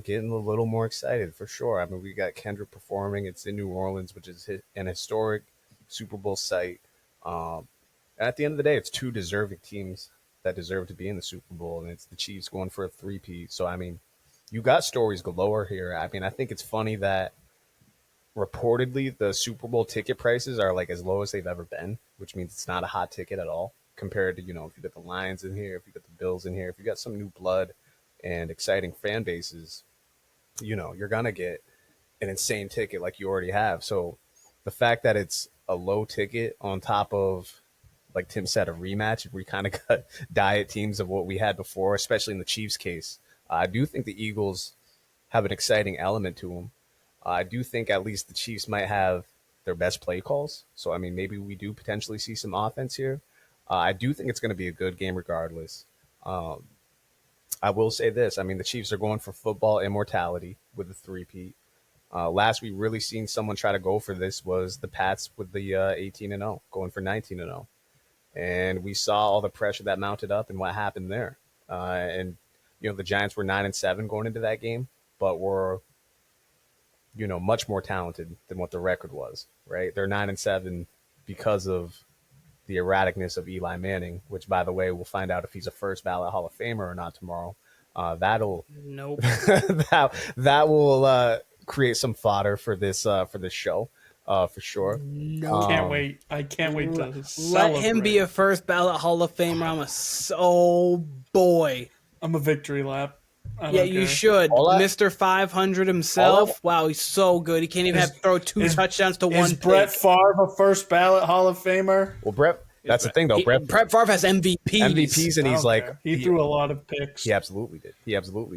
S1: getting a little more excited for sure. I mean, we got Kendrick performing. It's in New Orleans, which is an historic Super Bowl site. At the end of the day, it's 2 deserving teams that deserve to be in the Super Bowl, and it's the Chiefs going for a three-peat. So, I mean, you got stories galore here. I mean, I think it's funny that reportedly the Super Bowl ticket prices are like as low as they've ever been, which means it's not a hot ticket at all compared to, if you got the Lions in here, if you got the Bills in here, if you got some new blood and exciting fan bases, you're going to get an insane ticket like you already have. So the fact that it's a low ticket on top of, like Tim said, a rematch, we kind of got diet teams of what we had before, especially in the Chiefs case. I do think the Eagles have an exciting element to them. I do think at least the Chiefs might have their best play calls. So, I mean, maybe we do potentially see some offense here. I do think it's going to be a good game regardless. I will say this. I mean, the Chiefs are going for football immortality with the three-peat. Last we really seen someone try to go for this was the Pats with the 18-0, going for 19-0. And we saw all the pressure that mounted up and what happened there. And the Giants were 9-7 going into that game, but were, much more talented than what the record was, right? They're 9-7 because of the erraticness of Eli Manning, which, by the way, we'll find out if he's a first ballot Hall of Famer or not tomorrow.
S2: Nope.
S1: that will create some fodder for this show. For sure.
S2: No.
S3: Can't wait. I can't wait to
S2: Let
S3: celebrate.
S2: him be a first ballot Hall of Famer. Boy.
S3: I'm a victory lap. I
S2: Yeah,
S3: don't
S2: you
S3: care.
S2: should. Mr. 500 himself. Wow, he's so good. He can't even have to throw 2 touchdowns to 1
S3: Is Brett
S2: pick.
S3: Favre a first ballot Hall of Famer?
S1: Well, Brett, that's the thing, though. Brett
S2: Favre has MVPs.
S1: MVPs, and
S3: I
S1: he's
S3: don't
S1: like,
S3: care. He threw a lot of picks.
S1: He absolutely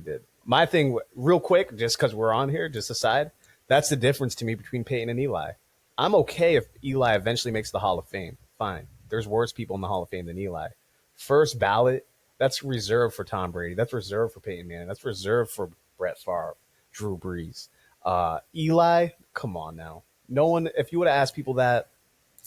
S1: did. My thing, real quick, just because we're on here, just aside, that's the difference to me between Peyton and Eli. I'm okay if Eli eventually makes the Hall of Fame. Fine. There's worse people in the Hall of Fame than Eli. First ballot, that's reserved for Tom Brady. That's reserved for Peyton Manning. That's reserved for Brett Favre, Drew Brees. Eli, come on now. No one, if you would have asked people that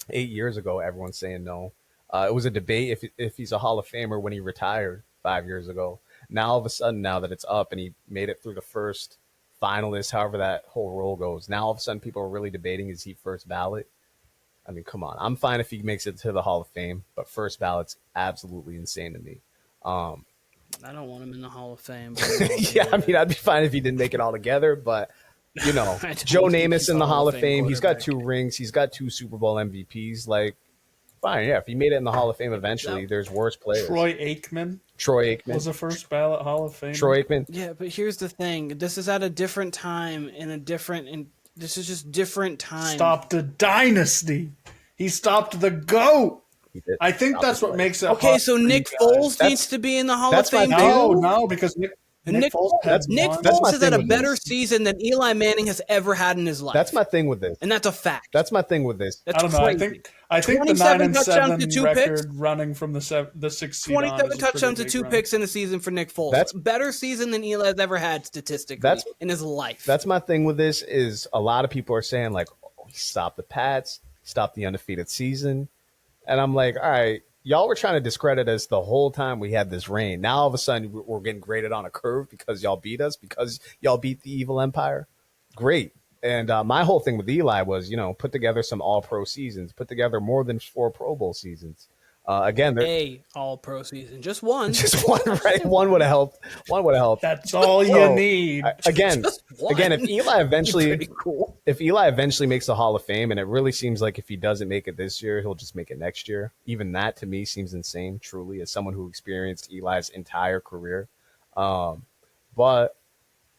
S1: 8 years ago, everyone's saying no. It was a debate if he's a Hall of Famer when he retired 5 years ago. Now, all of a sudden, now that it's up and he made it through the first finalist, however that whole role goes, now all of a sudden people are really debating, is he first ballot? I mean, come on. I'm fine if he makes it to the Hall of Fame, but first ballot's absolutely insane to me.
S2: I don't want him in the Hall of Fame. But
S1: Yeah, I mean, I'd be fine if he didn't make it all together, but Joe Namath in the Hall of Fame. He's got 2 rings. He's got 2 Super Bowl MVPs. Like, fine, yeah. If he made it in the Hall of Fame eventually, there's worse players.
S3: Troy Aikman was a first ballot Hall of Fame.
S1: Troy Aikman.
S2: Yeah, but here's the thing. This is at a different time this is just different time.
S3: Stopped a dynasty. He stopped the GOAT. I think that's what makes it
S2: okay.
S3: hard
S2: So
S3: for
S2: Nick
S3: you guys.
S2: Foles needs to be in the Hall of Fame.
S3: No, because Nick Foles has
S2: had a better season than Eli Manning has ever had in his life.
S1: That's my thing with this,
S2: and that's a fact.
S1: That's my thing with this.
S2: That's
S3: I don't know.
S2: crazy.
S3: I think the 9-7 record
S2: picks,
S3: running from the 6th seed
S2: 27 touchdowns to 2 picks in a season for Nick Foles. That's better season than Eli has ever had statistically in his life.
S1: That's my thing with this. Is a lot of people are saying like, oh, he stopped the Pats, stopped the undefeated season, and I'm like, all right. Y'all were trying to discredit us the whole time we had this reign. Now all of a sudden we're getting graded on a curve because y'all beat us, because y'all beat the evil empire. Great. And my whole thing with Eli was, put together some all-pro seasons, put together more than 4 Pro Bowl seasons. Again,
S2: all-pro season, just one,
S1: right? One would have helped.
S3: That's all you need.
S1: Again, if Eli eventually makes the Hall of Fame, and it really seems like if he doesn't make it this year, he'll just make it next year. Even that to me seems insane. Truly, as someone who experienced Eli's entire career, but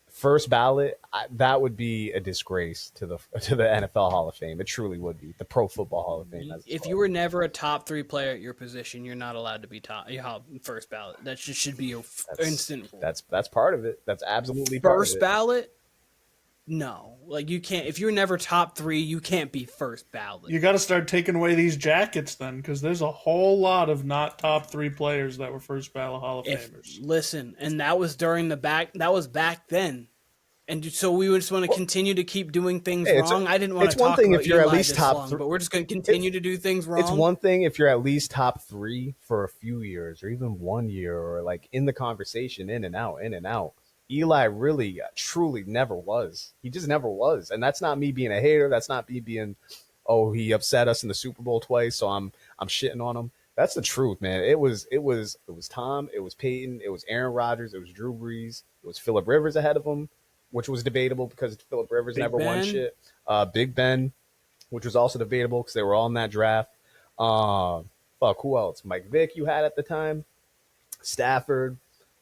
S1: first ballot, that would be a disgrace to the NFL Hall of Fame. It truly would be. The Pro Football Hall of Fame.
S2: If you were never a top 3 player at your position, you're not allowed to be first ballot. That just should be an instant rule.
S1: That's part of it. That's absolutely part of it.
S2: First ballot? No. Like, you can't. If you're never top 3, you can't be first ballot.
S3: You got to start taking away these jackets then, because there's a whole lot of not top 3 players that were first ballot Hall of Famers.
S2: Listen, and that was that was back then. And so we just want to continue to keep doing things wrong. I didn't want to talk about
S1: you're
S2: Eli
S1: at least top
S2: long, but we're just going to continue to do things wrong.
S1: It's one thing if you're at least top 3 for a few years, or even 1 year, or like in the conversation, in and out. Eli really, truly never was. He just never was. And that's not me being a hater. That's not me being, oh, he upset us in the Super Bowl twice, so I'm shitting on him. That's the truth, man. It was Tom, it was Peyton, it was Aaron Rodgers, it was Drew Brees, it was Phillip Rivers ahead of him, which was debatable because Phillip Rivers never won shit. Big Ben, which was also debatable because they were all in that draft. Who else? Mike Vick you had at the time. Stafford.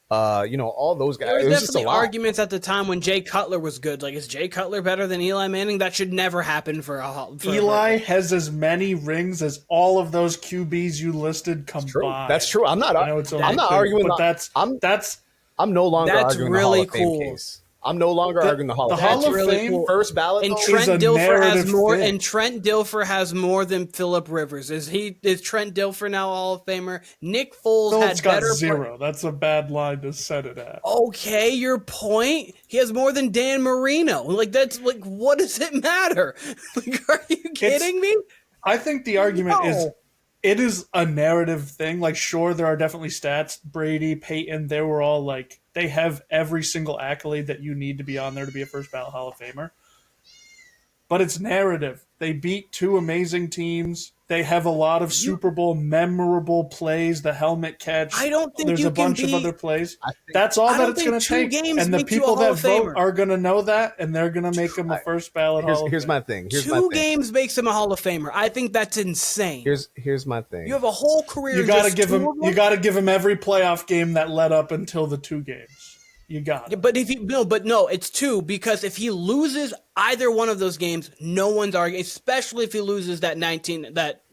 S1: All those guys.
S2: There was definitely arguments at the time when Jay Cutler was good. Like, is Jay Cutler better than Eli Manning? That should never happen for
S3: Eli has as many rings as all of those QBs you listed combined.
S1: That's true. I'm not arguing.
S3: But
S1: I'm no longer arguing
S2: really
S1: the Hall of Fame case. I'm no longer arguing the Hall of Fame.
S3: The Hall of Fame
S1: first ballot,
S2: and Trent Dilfer has more than Phillip Rivers. Is Trent Dilfer now a Hall of Famer? Nick Foles had better
S3: 0. That's a bad line to set it at.
S2: Okay, your point. He has more than Dan Marino. Like, that's like, what does it matter? Like, are you kidding me?
S3: I think the argument is it is a narrative thing. Like, sure, there are definitely stats. Brady, Peyton, they were all like, they have every single accolade that you need to be on there to be a first ballot Hall of Famer. But it's narrative. They beat 2 amazing teams. They have a lot of Super Bowl memorable plays, the helmet catch.
S2: I don't think
S3: there's a bunch of other plays. That's all that it's going to take. And the people that vote are going to know that, and they're going to make him a first ballot Hall of Famer.
S1: Here's my thing.
S2: 2 games makes him a Hall of Famer. I think that's insane.
S1: Here's my thing.
S2: You have a whole career.
S3: You got to give him. You got to give him every playoff game that led up until the 2 games. You got it.
S2: But no, it's 2, because if he loses either one of those games, no one's arguing, especially if he loses that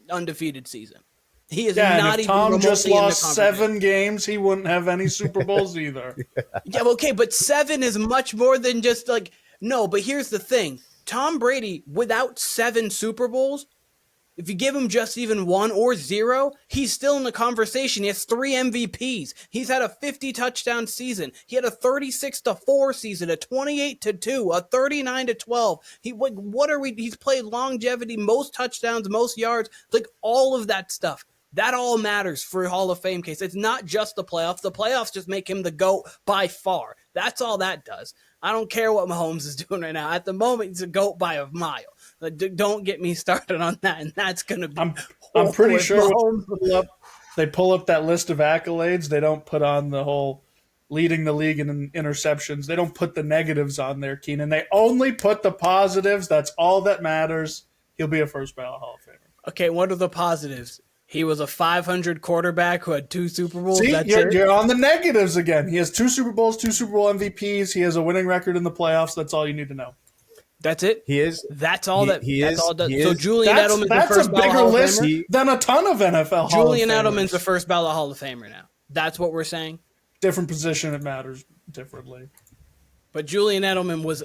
S2: undefeated season. He is not even
S3: Tom
S2: remotely
S3: just
S2: in the
S3: lost 7 games, he wouldn't have any Super Bowls either.
S2: Yeah, okay, but 7 is much more than just like, no, but here's the thing. Tom Brady, without 7 Super Bowls, if you give him just even 1 or 0, he's still in the conversation. He has 3 MVPs. He's had a 50 touchdown season. He had a 36-4 season, a 28-2, a 39-12. He's played longevity, most touchdowns, most yards, like all of that stuff. That all matters for a Hall of Fame case. It's not just the playoffs. The playoffs just make him the GOAT by far. That's all that does. I don't care what Mahomes is doing right now. At the moment, he's a GOAT by a mile. Don't get me started on that, and that's going to be.
S3: I'm pretty sure they pull up that list of accolades. They don't put on the whole leading the league in interceptions. They don't put the negatives on there, Keenan. They only put the positives. That's all that matters. He'll be a first ballot Hall of Famer.
S2: Okay, what are the positives? He was a 500 quarterback who had 2 Super Bowls.
S3: See,
S2: That's
S3: you're on the negatives again. He has 2 Super Bowls, 2 Super Bowl MVPs. He has a winning record in the playoffs. That's all you need to know.
S2: That's it.
S1: He is.
S2: That's all that.
S1: He
S2: that's
S1: is.
S2: all. That,
S1: He
S2: so
S1: is.
S2: Julian Edelman's the
S3: That's
S2: first
S3: a
S2: ballot
S3: bigger
S2: Hall of
S3: list
S2: Famer.
S3: than a ton of NFL
S2: Julian
S3: Hall of
S2: Edelman's
S3: Famers.
S2: the first ballot Hall of Famer now. That's what we're saying.
S3: Different position, it matters differently.
S2: But Julian Edelman's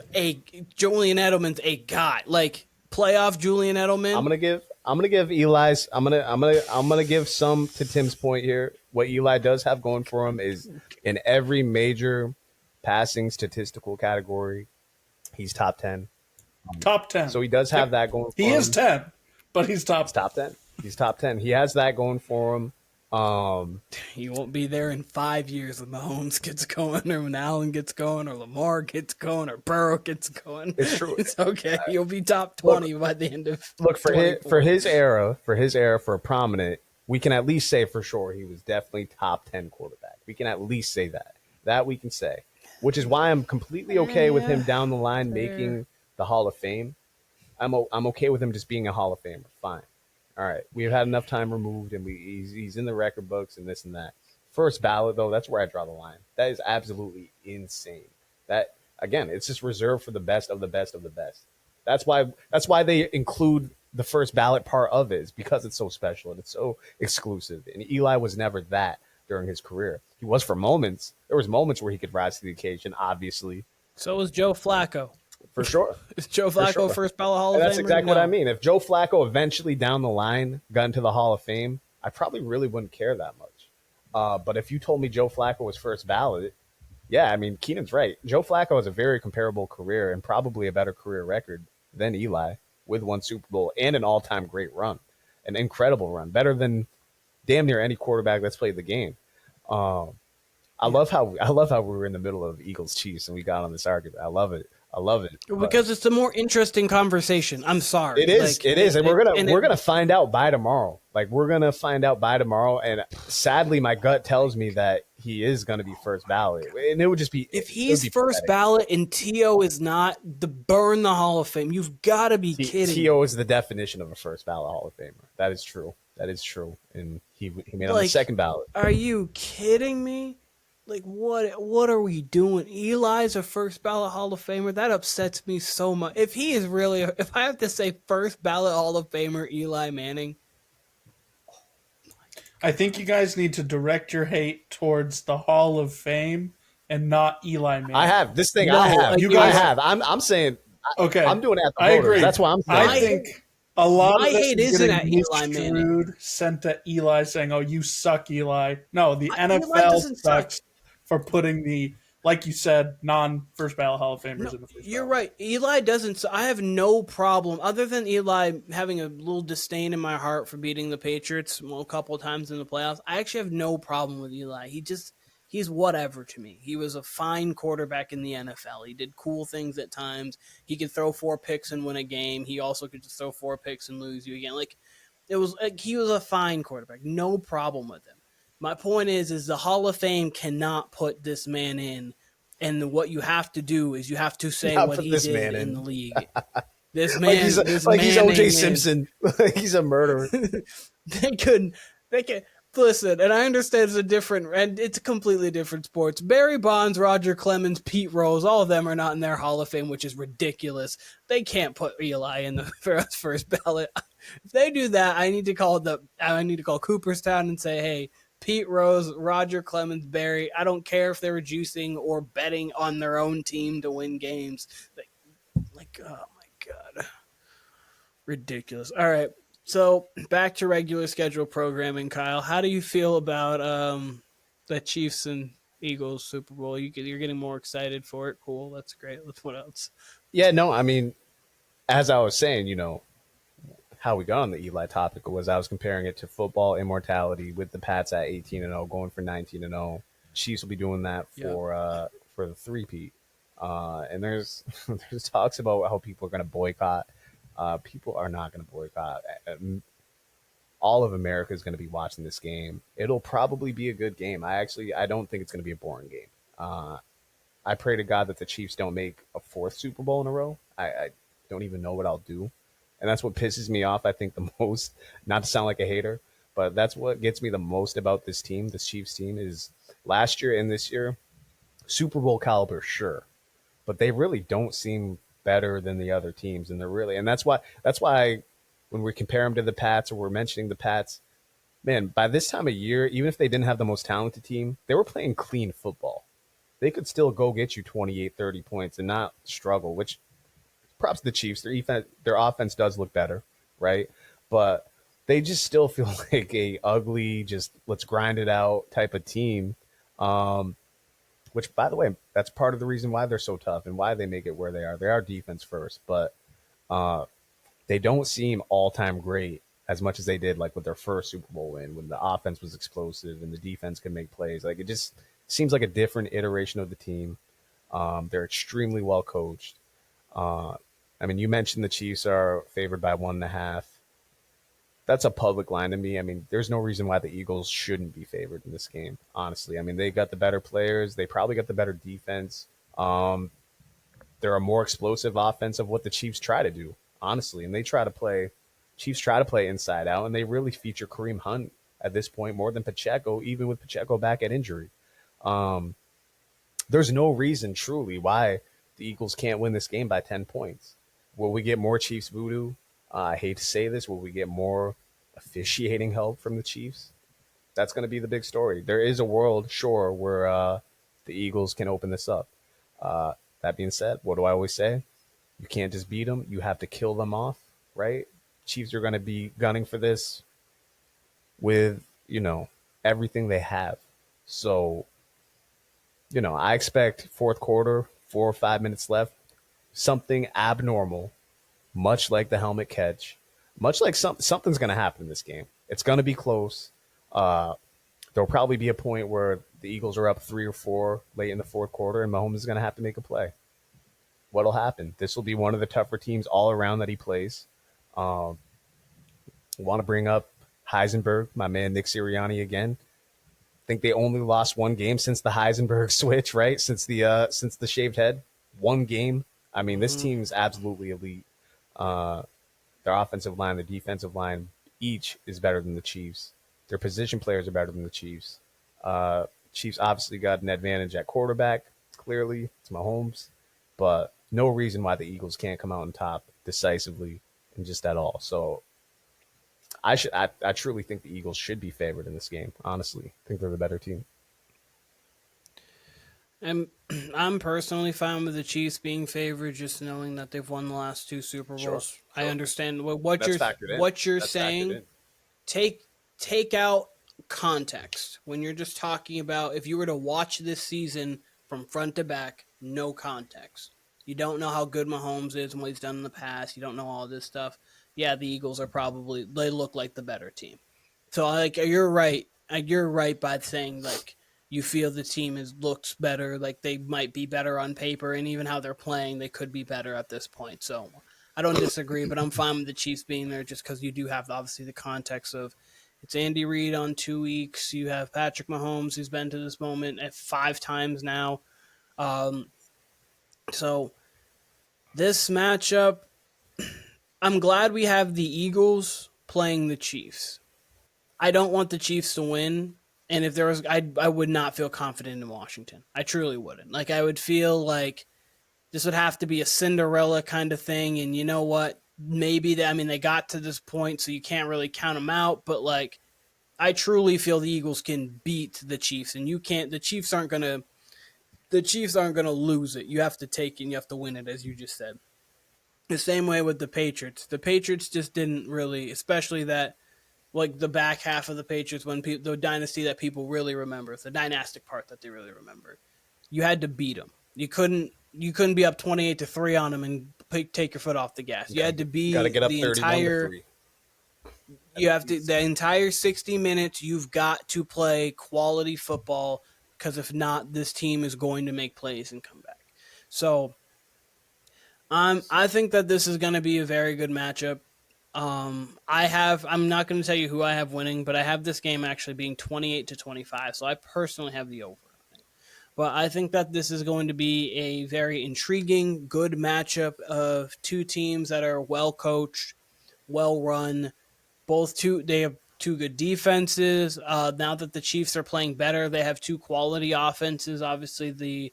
S2: a guy. Like playoff Julian Edelman.
S1: I'm gonna give Eli's. I'm gonna give some to Tim's point here. What Eli does have going for him is in every major passing statistical category, he's top 10.
S3: Top 10.
S1: So he does have that going for him.
S3: He is 10, but he's top
S1: 10. He's top 10. He has that going for him.
S2: He won't be there in 5 years when Mahomes gets going, or when Allen gets going, or Lamar gets going, or Burrow gets going.
S1: It's true.
S2: It's okay. He'll be top 20 by the end of.
S1: Look for his era, for a prominent. We can at least say for sure he was definitely top 10 quarterback. We can at least say that. That we can say, which is why I'm completely okay with him down the line making the Hall of Fame. I'm okay with him just being a Hall of Famer. Fine. All right. We've had enough time removed, and he's in the record books and this and that. First ballot, though, that's where I draw the line. That is absolutely insane. That, again, it's just reserved for the best of the best of the best. That's why they include the first ballot part of it, is because it's so special and it's so exclusive. And Eli was never that during his career. He was for moments. There was moments where he could rise to the occasion, obviously.
S2: So was Joe Flacco.
S1: For sure.
S2: Is Joe Flacco first ballot Hall of Famer?
S1: That's exactly what I mean. If Joe Flacco eventually down the line got into the Hall of Fame, I probably really wouldn't care that much. But if you told me Joe Flacco was first ballot, yeah, I mean, Keenan's right. Joe Flacco has a very comparable career and probably a better career record than Eli, with 1 Super Bowl and an all-time great run, an incredible run, better than damn near any quarterback that's played the game. I love how we were in the middle of Eagles Chiefs and we got on this argument. I love it.
S2: Because it's a more interesting conversation. I'm sorry.
S1: It is, and we're gonna find out by tomorrow. Like, we're gonna find out by tomorrow, and sadly, my gut tells me that he is gonna be first ballot, and it would just be
S2: if he's first ballot and T.O. is not, burn the Hall of Fame. You've got to be kidding.
S1: T.O. is the definition of a first ballot Hall of Famer. That is true, and he made on the second ballot.
S2: Are you kidding me? Like, what are we doing? Eli's a first ballot Hall of Famer. That upsets me so much. If he is really, if I have to say first ballot Hall of Famer Eli Manning,
S3: I think you guys need to direct your hate towards the Hall of Fame and not Eli Manning.
S1: I have this thing. I have. I'm saying.
S3: Okay,
S1: I'm doing it at the
S3: I
S1: voters.
S3: agree.
S1: That's why I'm saying.
S3: I think a lot
S2: my
S3: of this
S2: hate
S3: is
S2: isn't
S3: getting
S2: at Eli Manning.
S3: sent to Eli saying, "Oh, you suck, Eli." No, the
S2: Eli
S3: NFL
S2: doesn't
S3: sucks for putting the, like you said, non-first ballot Hall of Famers in the first.
S2: You're
S3: ballot.
S2: right. Eli doesn't. I have no problem, other than Eli having a little disdain in my heart for beating the Patriots a couple of times in the playoffs. I actually have no problem with Eli. He's whatever to me. He was a fine quarterback in the NFL. He did cool things at times. He could throw 4 picks and win a game. He also could just throw 4 picks and lose you again. He was a fine quarterback. No problem with him. My point is the Hall of Fame cannot put this man in, and what you have to do is you have to say what he did in the league. This man,
S1: he's OJ Simpson. He's a murderer.
S2: They can listen, and I understand it's a completely different sports. Barry Bonds, Roger Clemens, Pete Rose, all of them are not in their Hall of Fame, which is ridiculous. They can't put Eli in the first ballot. If they do that, I need to call Cooperstown and say, hey, Pete Rose, Roger Clemens, Barry, I don't care if they were juicing or betting on their own team to win games. Oh my God. Ridiculous. All right. So back to regular schedule programming, Kyle. How do you feel about the Chiefs and Eagles Super Bowl? You're getting more excited for it. Cool. That's great. What else?
S1: Yeah, no, I mean, as I was saying, how we got on the Eli topic was I was comparing it to football immortality with the Pats at 18-0, going for 19-0. Chiefs will be doing that for the three-peat. And there's talks about how people are going to boycott. People are not going to boycott. All of America is going to be watching this game. It'll probably be a good game. I don't think it's going to be a boring game. I pray to God that the Chiefs don't make a fourth Super Bowl in a row. I don't even know what I'll do. And that's what pisses me off, I think, the most. Not to sound like a hater, but that's what gets me the most about this team, this Chiefs team, is last year and this year, Super Bowl caliber, sure. But they really don't seem better than the other teams. And they're really, and that's why when we compare them to the Pats or we're mentioning the Pats, man, by this time of year, even if they didn't have the most talented team, they were playing clean football. They could still go get you 28, 30 points and not struggle, which props to the Chiefs. Their offense does look better, right? But they just still feel like a ugly, just let's grind it out type of team. Um, which, by the way, that's part of the reason why they're so tough and why they make it where they are. They are defense first, but uh, they don't seem all time great as much as they did like with their first Super Bowl win when the offense was explosive and the defense could make plays. Like it just seems like a different iteration of the team. They're extremely well coached. Uh, I mean, you mentioned the Chiefs are favored by 1.5. That's a public line to me. I mean, there's no reason why the Eagles shouldn't be favored in this game. Honestly, I mean, they got the better players. They probably got the better defense. Um, they're a more explosive offense of what the Chiefs try to do, honestly, and they try to play. Chiefs try to play inside out, and they really feature Kareem Hunt at this point more than Pacheco, even with Pacheco back at injury. Um, there's no reason truly why the Eagles can't win this game by 10 points. Will we get more Chiefs voodoo? I hate to say this. Will we get more officiating help from the Chiefs? That's going to be the big story. There is a world, sure, where the Eagles can open this up. That being said, what do I always say? You can't just beat them. You have to kill them off, right? Chiefs are going to be gunning for this with, everything they have. So, I expect fourth quarter, 4 or 5 minutes left, something abnormal, much like the helmet catch, much like something's going to happen in this game. It's going to be close. Uh, there'll probably be a point where the Eagles are up 3 or 4 late in the fourth quarter, and Mahomes is going to have to make a play. What'll happen? This will be one of the tougher teams all around that he plays. Um, Want to bring up Heisenberg, my man Nick Sirianni again. I think they only lost one game since the Heisenberg switch, right? Since the shaved head, one game. I mean, this team's absolutely elite. Uh, their offensive line, their defensive line, each is better than the Chiefs. Their position players are better than the Chiefs. Chiefs obviously got an advantage at quarterback. Clearly, it's Mahomes, but no reason why the Eagles can't come out on top decisively and just at all. So I truly think the Eagles should be favored in this game. Honestly, I think they're the better team.
S2: I'm personally fine with the Chiefs being favored, just knowing that they've won the last 2 Super Bowls.
S1: Sure.
S2: I understand what
S1: That's factored in.
S2: what you're
S1: That's
S2: saying.
S1: factored in.
S2: Take out context when you're just talking about if you were to watch this season from front to back, no context. You don't know how good Mahomes is and what he's done in the past. You don't know all this stuff. Yeah, the Eagles are they look like the better team. So like you're right. You're right by saying like you feel the team looks better, like they might be better on paper, and even how they're playing, they could be better at this point. So I don't disagree, but I'm fine with the Chiefs being there just because you do have obviously the context of it's Andy Reid on 2 weeks. You have Patrick Mahomes, who's been to this moment at 5 times now. So this matchup, I'm glad we have the Eagles playing the Chiefs. I don't want the Chiefs to win. And if there was, I would not feel confident in Washington. I truly wouldn't. Like, I would feel like this would have to be a Cinderella kind of thing. And you know what? Maybe they got to this point, so you can't really count them out. But like, I truly feel the Eagles can beat the Chiefs, and you can't. The Chiefs aren't gonna lose it. You have to take it and you have to win it, as you just said. The same way with the Patriots. The Patriots just didn't really, especially that, like the back half of the Patriots, when the dynasty that people really remember, the dynastic part that they really remember. You had to beat them. You couldn't be up 28-3 on them and take your foot off the gas. You had to be
S1: Got to get up
S2: the
S1: 31-3.
S2: You have to the entire 60 minutes. You've got to play quality football because if not, this team is going to make plays and come back. So, I think that this is going to be a very good matchup. I'm not going to tell you who I have winning, but I have this game actually being 28-25. So I personally have the over. But I think that this is going to be a very intriguing, good matchup of two teams that are well coached, well run. They have two good defenses. Now that the Chiefs are playing better, they have two quality offenses. Obviously, the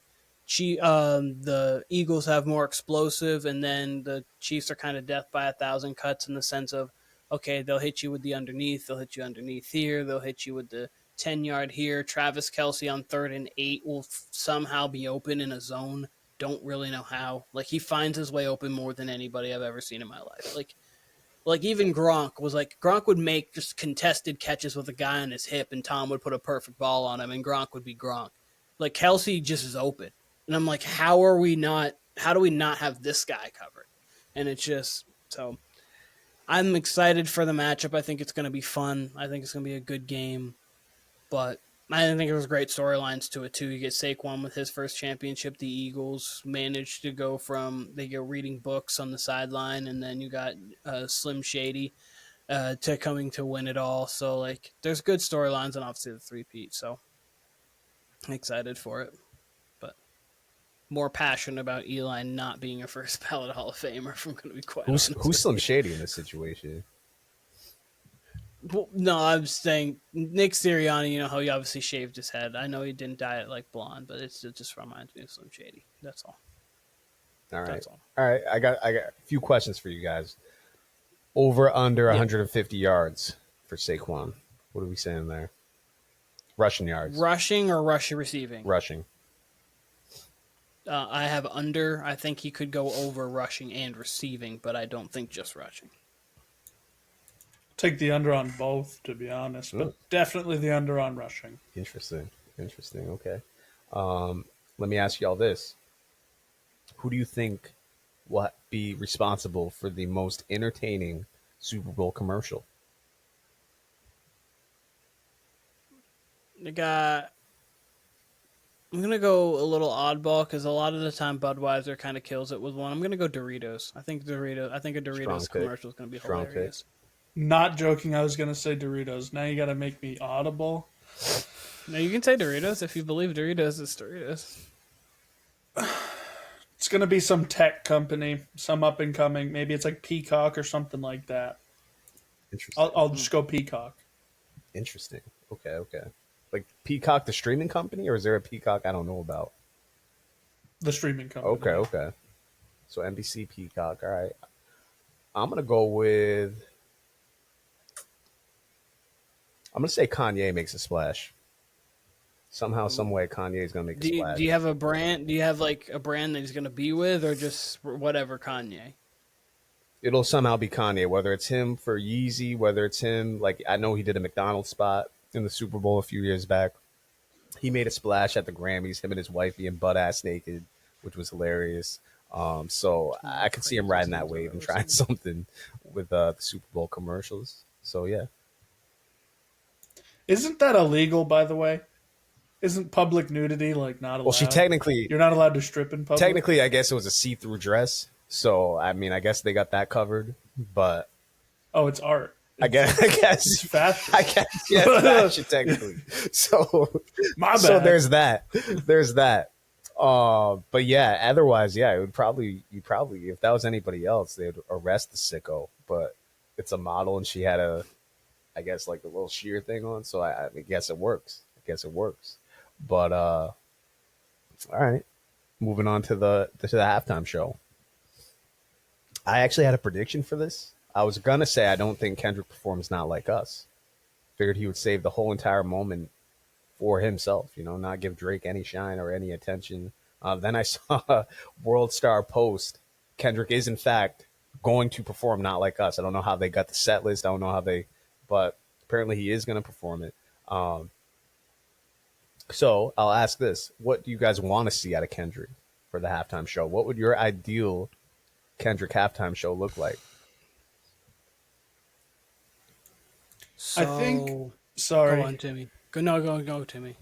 S2: Eagles have more explosive, and then the Chiefs are kind of death by a thousand cuts in the sense of, okay, they'll hit you with the underneath, they'll hit you underneath here, they'll hit you with the 10-yard here. Travis Kelce on 3rd and 8 will somehow be open in a zone. Don't really know how. Like, he finds his way open more than anybody I've ever seen in my life. Like even Gronk would make just contested catches with a guy on his hip, and Tom would put a perfect ball on him, and Gronk would be Gronk. Like, Kelce just is open, and I'm like, how do we not have this guy covered? And it's just so. I'm excited for the matchup. I think it's going to be fun. I think it's going to be a good game, but I think there's great storylines to it too. You get Saquon with his first championship. The Eagles managed to go from they go reading books on the sideline, and then you got Slim Shady to coming to win it all. So like, there's good storylines, and obviously the three-peat. So I'm excited for it, but more passionate about Eli not being a first ballot Hall of Famer. If I'm going to be quite honest.
S1: Who's Slim Shady in this situation?
S2: Well, no, I'm saying Nick Sirianni, you know how he obviously shaved his head. I know he didn't dye it like blonde, but it just reminds me of Slim Shady. That's all.
S1: All right.
S2: That's all.
S1: All right. I got a few questions for you guys. Over under 150 yards for Saquon. What are we saying there? Rushing yards.
S2: Rushing or receiving?
S1: Rushing.
S2: I have under. I think he could go over rushing and receiving, but I don't think just rushing.
S3: Take the under on both, to be honest, but definitely the under on rushing.
S1: Interesting. Okay. Let me ask y'all this. Who do you think will be responsible for the most entertaining Super Bowl commercial?
S2: I'm going to go a little oddball because a lot of the time Budweiser kind of kills it with one. I'm going to go Doritos. I think a Doritos commercial is going to be hilarious.
S3: Not joking, I was going to say Doritos. Now you got to make me audible.
S2: No, you can say Doritos if you believe Doritos is Doritos.
S3: It's going to be some tech company, some up and coming. Maybe it's like Peacock or something like that.
S1: Interesting.
S3: I'll just go Peacock.
S1: Interesting. Okay. Like Peacock, the streaming company, or is there a Peacock I don't know about?
S3: The streaming company.
S1: Okay. So NBC Peacock. All right. I'm going to say Kanye makes a splash. Somehow, some way, Kanye is going to make a splash.
S2: Do you have a brand? Do you have like a brand that he's going to be with, or just whatever Kanye?
S1: It'll somehow be Kanye, whether it's him for Yeezy, whether it's him. Like, I know he did a McDonald's spot in the Super Bowl a few years back. He made a splash at the Grammys, him and his wife being butt-ass naked, which was hilarious. So I could see him riding that wave and trying something with the Super Bowl commercials. So, yeah.
S3: Isn't that illegal, by the way? Isn't public nudity like not allowed?
S1: Well,
S3: you're not allowed to strip in public.
S1: Technically, I guess it was a see-through dress. So, I mean, I guess they got that covered. But
S3: it's art.
S1: I guess
S3: It's fashion.
S1: I guess it's fashion technically. So
S3: my bad.
S1: So there's that. But yeah, otherwise, yeah, you probably if that was anybody else, they would arrest the sicko. But it's a model, and she had I guess like a little sheer thing on. So I guess it works. But all right, moving on to the halftime show. I actually had a prediction for this. I was gonna say I don't think Kendrick performs Not Like Us. Figured he would save the whole entire moment for himself, not give Drake any shine or any attention. Then I saw World Star post Kendrick is in fact going to perform Not Like Us. I don't know how they got the set list. I don't know but apparently he is going to perform it. So I'll ask this: what do you guys want to see out of Kendrick for the halftime show? What would your ideal Kendrick halftime show look like?
S3: I think. Sorry.
S2: Go on, Timmy. Go, Timmy.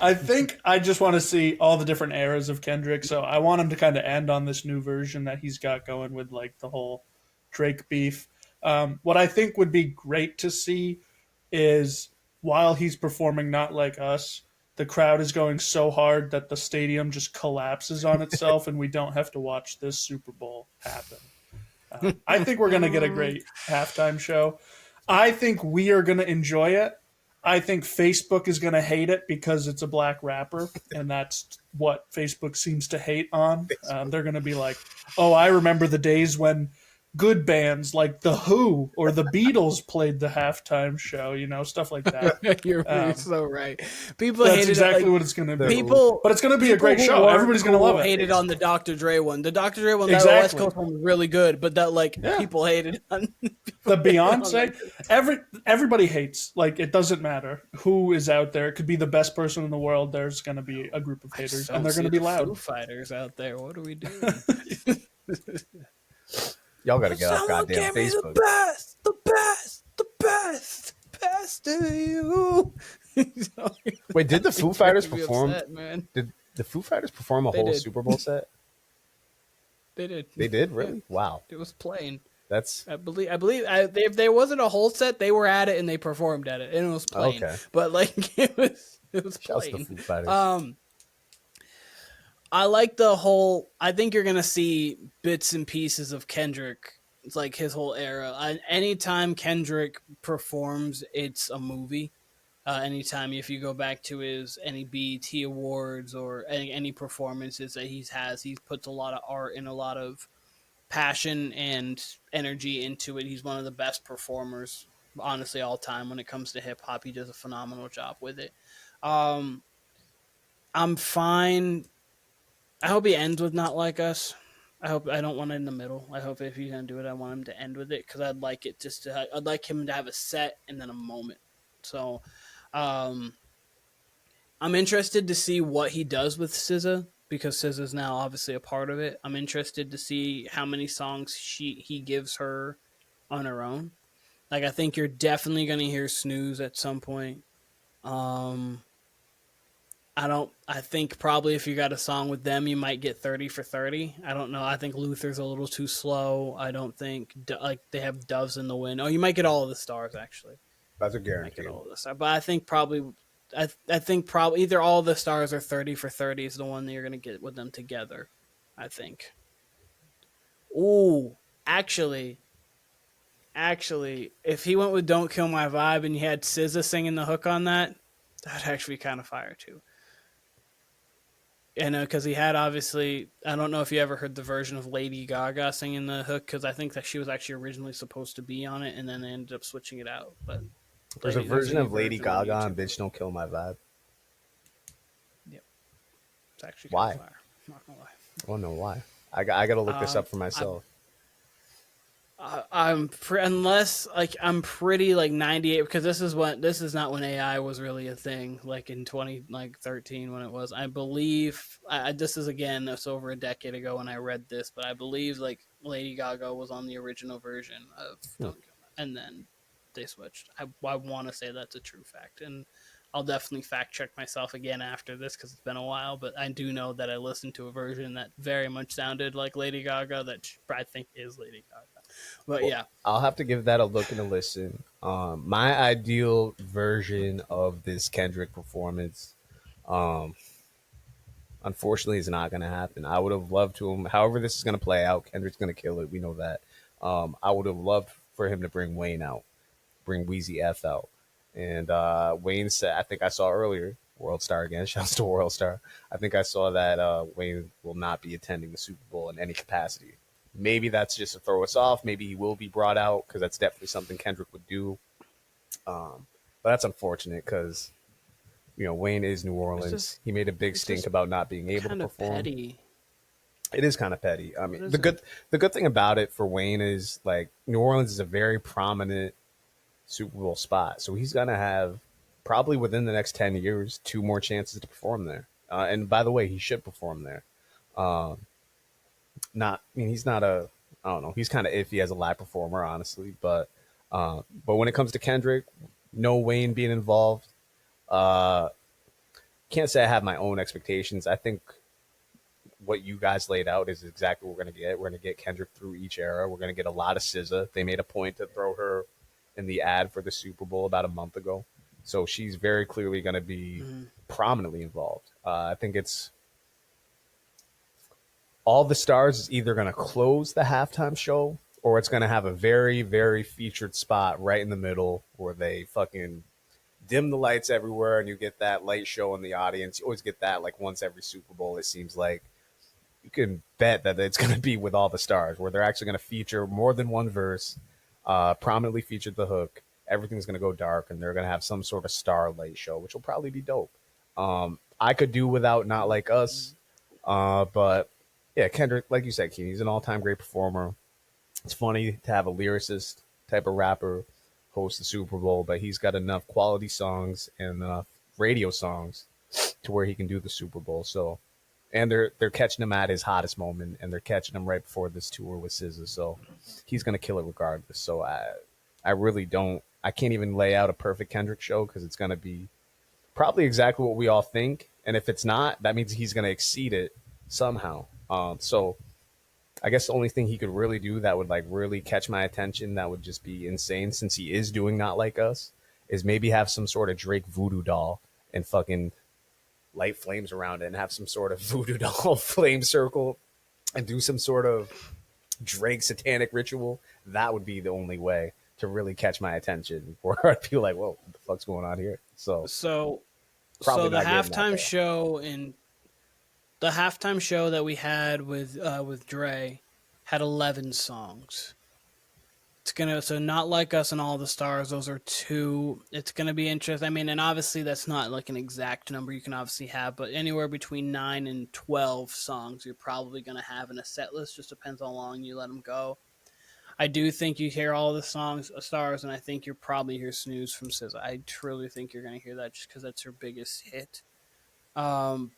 S3: I think I just want to see all the different eras of Kendrick. So I want him to kind of end on this new version that he's got going with like the whole Drake beef. What I think would be great to see is while he's performing Not Like Us, the crowd is going so hard that the stadium just collapses on itself and we don't have to watch this Super Bowl happen. I think we're going to get a great halftime show. I think we are going to enjoy it. I think Facebook is going to hate it because it's a black rapper, and that's what Facebook seems to hate on. They're going to be like, oh, I remember the days when good bands like The Who or The Beatles played the halftime show, stuff like that.
S2: You're so right. People
S3: That's
S2: hated
S3: exactly
S2: it. Like,
S3: what it's going to be.
S2: People,
S3: but it's going to be a great show. Everybody's going to love it.
S2: Hated on the Dr. Dre one. The Dr. Dre one, that
S3: Exactly.
S2: West Coast one was really good, but that people hated on
S3: the Beyonce. Everybody hates. Like, it doesn't matter who is out there. It could be the best person in the world. There's going to be a group of haters, and they're going to be loud.
S2: Foo Fighters out there. What are we doing?
S1: Y'all got to get off goddamn Facebook.
S2: The best of you.
S1: Wait, did the Foo Fighters perform?
S2: Upset, man.
S1: Did the Foo Fighters perform a whole Super Bowl set?
S2: They did.
S1: They did, really?
S2: Yeah.
S1: Wow.
S2: It was playing.
S1: I
S2: believe if there wasn't a whole set, they were at it and they performed at it, and it was playing. Okay. But it was playing.
S1: The Foo Fighters.
S2: I like the whole. I think you're gonna see bits and pieces of Kendrick. It's like his whole era. Anytime Kendrick performs, it's a movie. Anytime if you go back to any BET awards or any performances that he's puts a lot of art and a lot of passion and energy into it. He's one of the best performers, honestly, all time when it comes to hip hop. He does a phenomenal job with it. I'm fine. I hope he ends with Not Like Us. I don't want it in the middle. I hope if he's gonna do it, I want him to end with it because I'd like him to have a set and then a moment. So, I'm interested to see what he does with SZA because SZA's now obviously a part of it. I'm interested to see how many songs he gives her on her own. Like, I think you're definitely gonna hear Snooze at some point. I think probably if you got a song with them, you might get 30 for 30. I don't know. I think Luther's a little too slow. I don't think they have Doves in the Wind. Oh, you might get All of the Stars actually.
S1: That's a guarantee.
S2: You might get All of the Stars, but I think probably either All of the Stars or 30 for 30 is the one that you're gonna get with them together. I think. Ooh, actually, if he went with Don't Kill My Vibe and you had SZA singing the hook on that, that'd actually be kind of fire too. And because he had obviously, I don't know if you ever heard the version of Lady Gaga singing the hook because I think that she was actually originally supposed to be on it and then they ended up switching it out. But
S1: there's a version of Lady Gaga on Bitch Don't Kill My Vibe.
S2: Yep, it's actually
S1: why?
S2: Fire. I'm not gonna lie.
S1: I don't know why. I got to look this up for myself.
S2: I'm pretty 98 because this is not when AI was really a thing, like in 2013 when it was. I believe this is again, it's over a decade ago when I read this, but I believe Lady Gaga was on the original version of Don't Kill Me, and then they switched. I want to say that's a true fact, and I'll definitely fact check myself again after this because it's been a while, but I do know that I listened to a version that very much sounded like Lady Gaga that I think is Lady Gaga. But yeah,
S1: I'll have to give that a look and a listen. My ideal version of this Kendrick performance, unfortunately, is not going to happen. I would have loved to him. However, this is going to play out. Kendrick's going to kill it. We know that. I would have loved for him to bring Wayne out, bring Weezy F out, and Wayne said, I think I saw earlier, World Star again. Shouts to World Star. I think I saw that Wayne will not be attending the Super Bowl in any capacity. Maybe that's just to throw us off. Maybe he will be brought out because that's definitely something Kendrick would do. But that's unfortunate because, Wayne is New Orleans. He made a big stink about not being able to perform.
S2: Petty.
S1: It is kind of petty. I mean, the good thing about it for Wayne is New Orleans is a very prominent Super Bowl spot. So he's going to have probably within the next 10 years, 2 more chances to perform there. And by the way, he should perform there. He's not I don't know. He's kind of iffy as a live performer, honestly. But when it comes to Kendrick, no Wayne being involved, can't say I have my own expectations. I think what you guys laid out is exactly what we're going to get. We're going to get Kendrick through each era. We're going to get a lot of SZA. They made a point to throw her in the ad for the Super Bowl about a month ago. So she's very clearly going to be prominently involved. I think it's All the Stars is either going to close the halftime show or it's going to have a very, very featured spot right in the middle where they fucking dim the lights everywhere and you get that light show in the audience. You always get that like once every Super Bowl, it seems like. You can bet that it's going to be with All the Stars, where they're actually going to feature more than one verse, prominently featured the hook. Everything's going to go dark, and they're going to have some sort of starlight show, which will probably be dope. I could do without Not Like Us, but yeah, Kendrick, like you said, Keenan, he's an all-time great performer. It's funny to have a lyricist type of rapper host the Super Bowl, but he's got enough quality songs and enough radio songs to where he can do the Super Bowl. So, and they're catching him at his hottest moment, and they're catching him right before this tour with SZA. So he's gonna kill it regardless. So I really don't. I can't even lay out a perfect Kendrick show because it's gonna be probably exactly what we all think. And if it's not, that means he's gonna exceed it somehow. So I guess the only thing he could really do that would like really catch my attention, that would just be insane, since he is doing Not Like Us, is maybe have some sort of Drake voodoo doll and fucking light flames around it and have some sort of voodoo doll flame circle and do some sort of Drake satanic ritual. That would be the only way to really catch my attention, where I'd be like, whoa, what the fuck's going on here? So probably
S2: the
S1: not getting that
S2: halftime
S1: far.
S2: show that we had with Dre had 11 songs. So Not Like Us and All the Stars, those are two. It's gonna be interesting. I mean, and obviously that's not like an exact number you can obviously have, but anywhere between 9 and 12 songs you're probably gonna have in a set list. Just depends how long you let them go. I do think you hear all the songs, Stars, and I think you'll probably hear Snooze from SZA. I truly think you're gonna hear that just because that's her biggest hit. I'm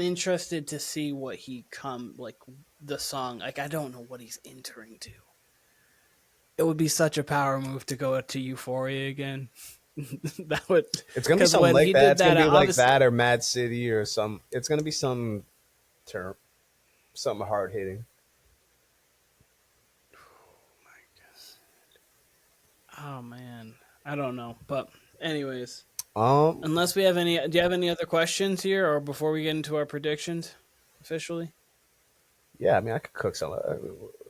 S2: interested to see what the song. Like, I don't know what he's entering to. It would be such a power move to go to Euphoria again. That would.
S1: It's gonna be something like that. It's gonna be like that or Mad City or some. It's gonna be some term, something hard hitting.
S2: Oh man, I don't know, but anyways,
S1: Um,
S2: unless we have any, do you have any other questions here, or before we get into our predictions officially?
S1: yeah, I mean, I could cook some.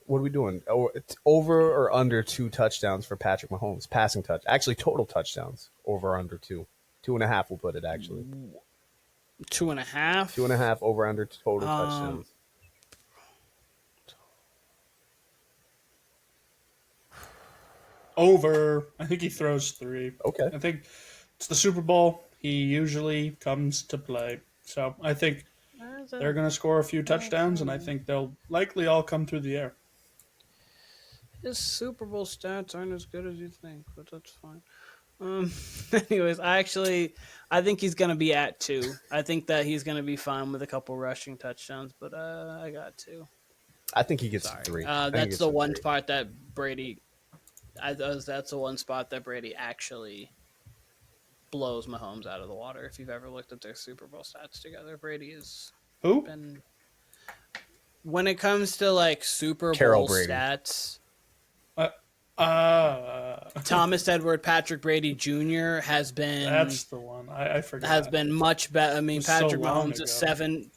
S1: What are we doing? It's over or under 2 touchdowns for Patrick Mahomes? Passing touch, actually, total touchdowns. Over or under 2, 2.5. We'll put it actually.
S2: 2.5.
S1: 2.5 over under total touchdowns.
S3: Over. I think he throws 3.
S1: Okay.
S3: I think it's the Super Bowl. He usually comes to play. So I think they're going to score a few touchdowns, and I think they'll likely all come through the air.
S2: His Super Bowl stats aren't as good as you think, but that's fine. Anyways, I think he's going to be at 2. I think that he's going to be fine with a couple rushing touchdowns, but I got 2.
S1: I think he gets 3.
S2: That's the one part that Brady. That's the one spot that Brady actually blows Mahomes out of the water. If you've ever looked at their Super Bowl stats together, Brady has been. When it comes to like Super Bowl stats, Thomas Edward Patrick Brady Jr. has been.
S3: That's the one. I forgot.
S2: Has been much better. I mean, Patrick
S3: so
S2: Mahomes is 7.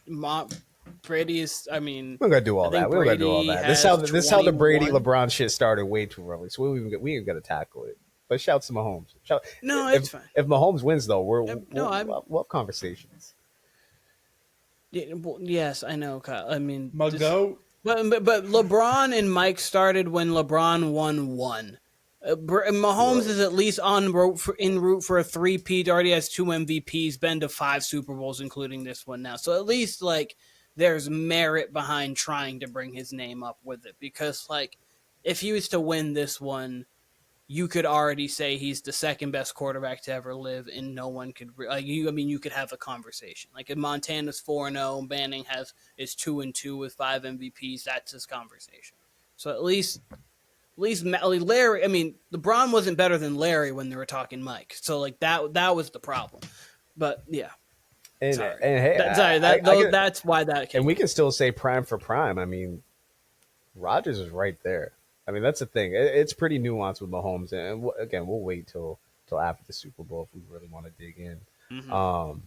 S2: Brady is. I mean,
S1: we're gonna do all that. We're gonna do all that. This is how the Brady LeBron shit started way too early. So we ain't gonna tackle it. But shouts to Mahomes.
S2: It's fine.
S1: If Mahomes wins, though, we'll have conversations.
S2: Yeah, well, yes, I know, Kyle. I mean,
S3: but
S2: LeBron and Mike started when LeBron won 1. Mahomes is at least en route for a 3-peat. Already has 2 MVPs. Been to 5 Super Bowls, including this one now. So at least like there's merit behind trying to bring his name up with it. Because like if he was to win this one, you could already say he's the second best quarterback to ever live, and no one could you could have a conversation. Like if Montana's 4-0, Manning is 2-2 with 5 MVPs, that's his conversation. So at least Larry. I mean, LeBron wasn't better than Larry when they were talking Mike. So like that was the problem. But yeah.
S1: And
S2: sorry.
S1: Hey,
S2: that's why that came.
S1: And we can still say prime for prime. I mean, Rodgers is right there. I mean, that's the thing. It's pretty nuanced with Mahomes. And again, we'll wait till till after the Super Bowl if we really want to dig in.
S2: Mm-hmm.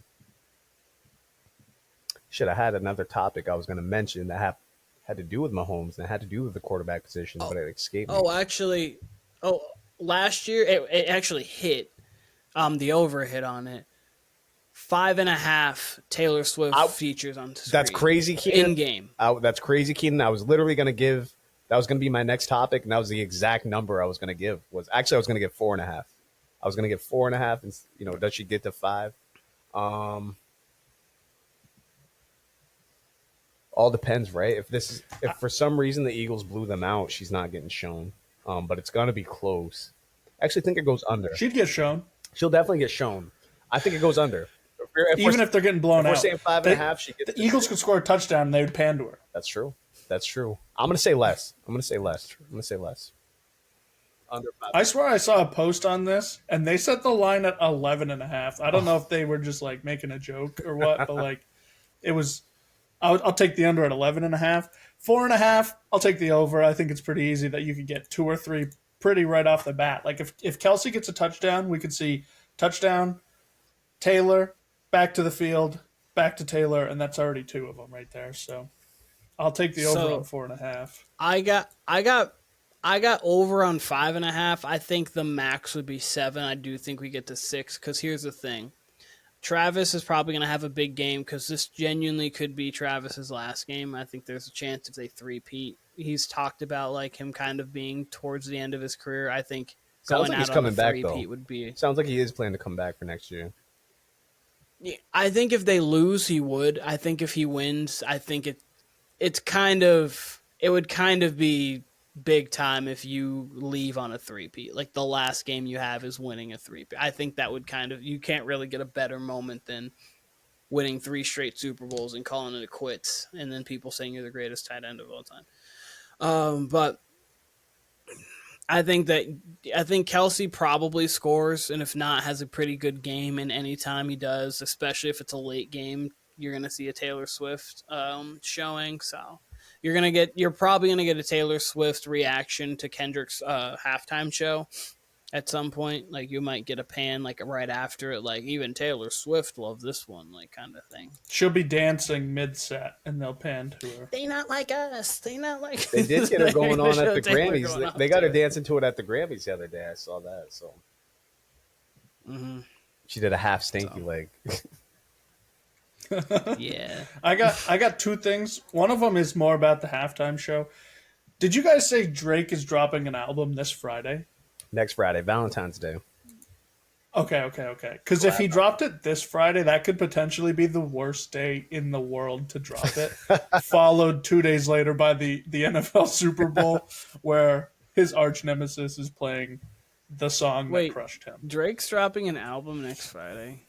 S1: Shit, I had another topic I was going to mention that had to do with Mahomes and had to do with the quarterback position, but it escaped me.
S2: Actually, last year it actually hit. The over hit on it. 5.5 Taylor Swift features on screen.
S1: That's crazy, Keenan.
S2: In game.
S1: That's crazy, Keenan. I was literally going to give. That was going to be my next topic, and that was the exact number I was going to give. I was going to give 4.5. I was going to give 4.5, and does she get to 5? All depends, right? If for some reason the Eagles blew them out, she's not getting shown. But it's going to be close. I actually think it goes under.
S3: She'd get shown.
S1: She'll definitely get shown. I think it goes under.
S3: Even if they're getting blown out.
S1: We're saying 5.5. She gets
S3: the Eagles could score a touchdown and they would pan to her.
S1: That's true. I'm going to say less. Under 5.
S3: I swear I saw a post on this, and they set the line at 11.5. I don't know if they were just like making a joke or what, but like it was. I'll take the under at 11.5. 4.5. I'll take the over. I think it's pretty easy that you could get 2 or 3 pretty right off the bat. Like if Kelsey gets a touchdown, we could see touchdown, Taylor, back to the field, back to Taylor, and that's already 2 of them right there. So I'll take the over on 4.5.
S2: I got over on 5.5. I think the max would be 7. I do think we get to 6 because here's the thing. Travis is probably going to have a big game because this genuinely could be Travis's last game. I think there's a chance if they three-peat. He's talked about like him kind of being towards the end of his career. I think
S1: sounds
S2: going
S1: like
S2: out
S1: he's coming
S2: on a
S1: back
S2: three-peat
S1: though.
S2: would be.
S1: Sounds like he is planning to come back for next year.
S2: Yeah, I think if they lose, he would. I think if he wins, I think it would kind of be big time if you leave on a three-peat. Like the last game you have is winning a three-peat. I think that would you can't really get a better moment than winning 3 straight Super Bowls and calling it a quits, and then people saying you're the greatest tight end of all time. But I think Kelsey probably scores, and if not, has a pretty good game. And anytime he does, especially if it's a late game, you're going to see a Taylor Swift showing. So you're probably gonna get a Taylor Swift reaction to Kendrick's halftime show at some point. Like you might get a pan like right after it. Like even Taylor Swift loved this one, like kind of thing.
S3: She'll be dancing mid-set, and they'll pan to her.
S2: They not like us. They
S1: did get her going on at the Grammys. They got her dancing to it at the Grammys the other day. I saw that. So she did a half stinky leg.
S2: Yeah.
S3: I got 2 things. One of them is more about the halftime show. Did you guys say Drake is dropping an album this Friday?
S1: Next Friday, Valentine's Day.
S3: Okay. Because if he dropped it this Friday, that could potentially be the worst day in the world to drop it. Followed 2 days later by the NFL Super Bowl, where his arch nemesis is playing the song that crushed him.
S2: Drake's dropping an album next Friday.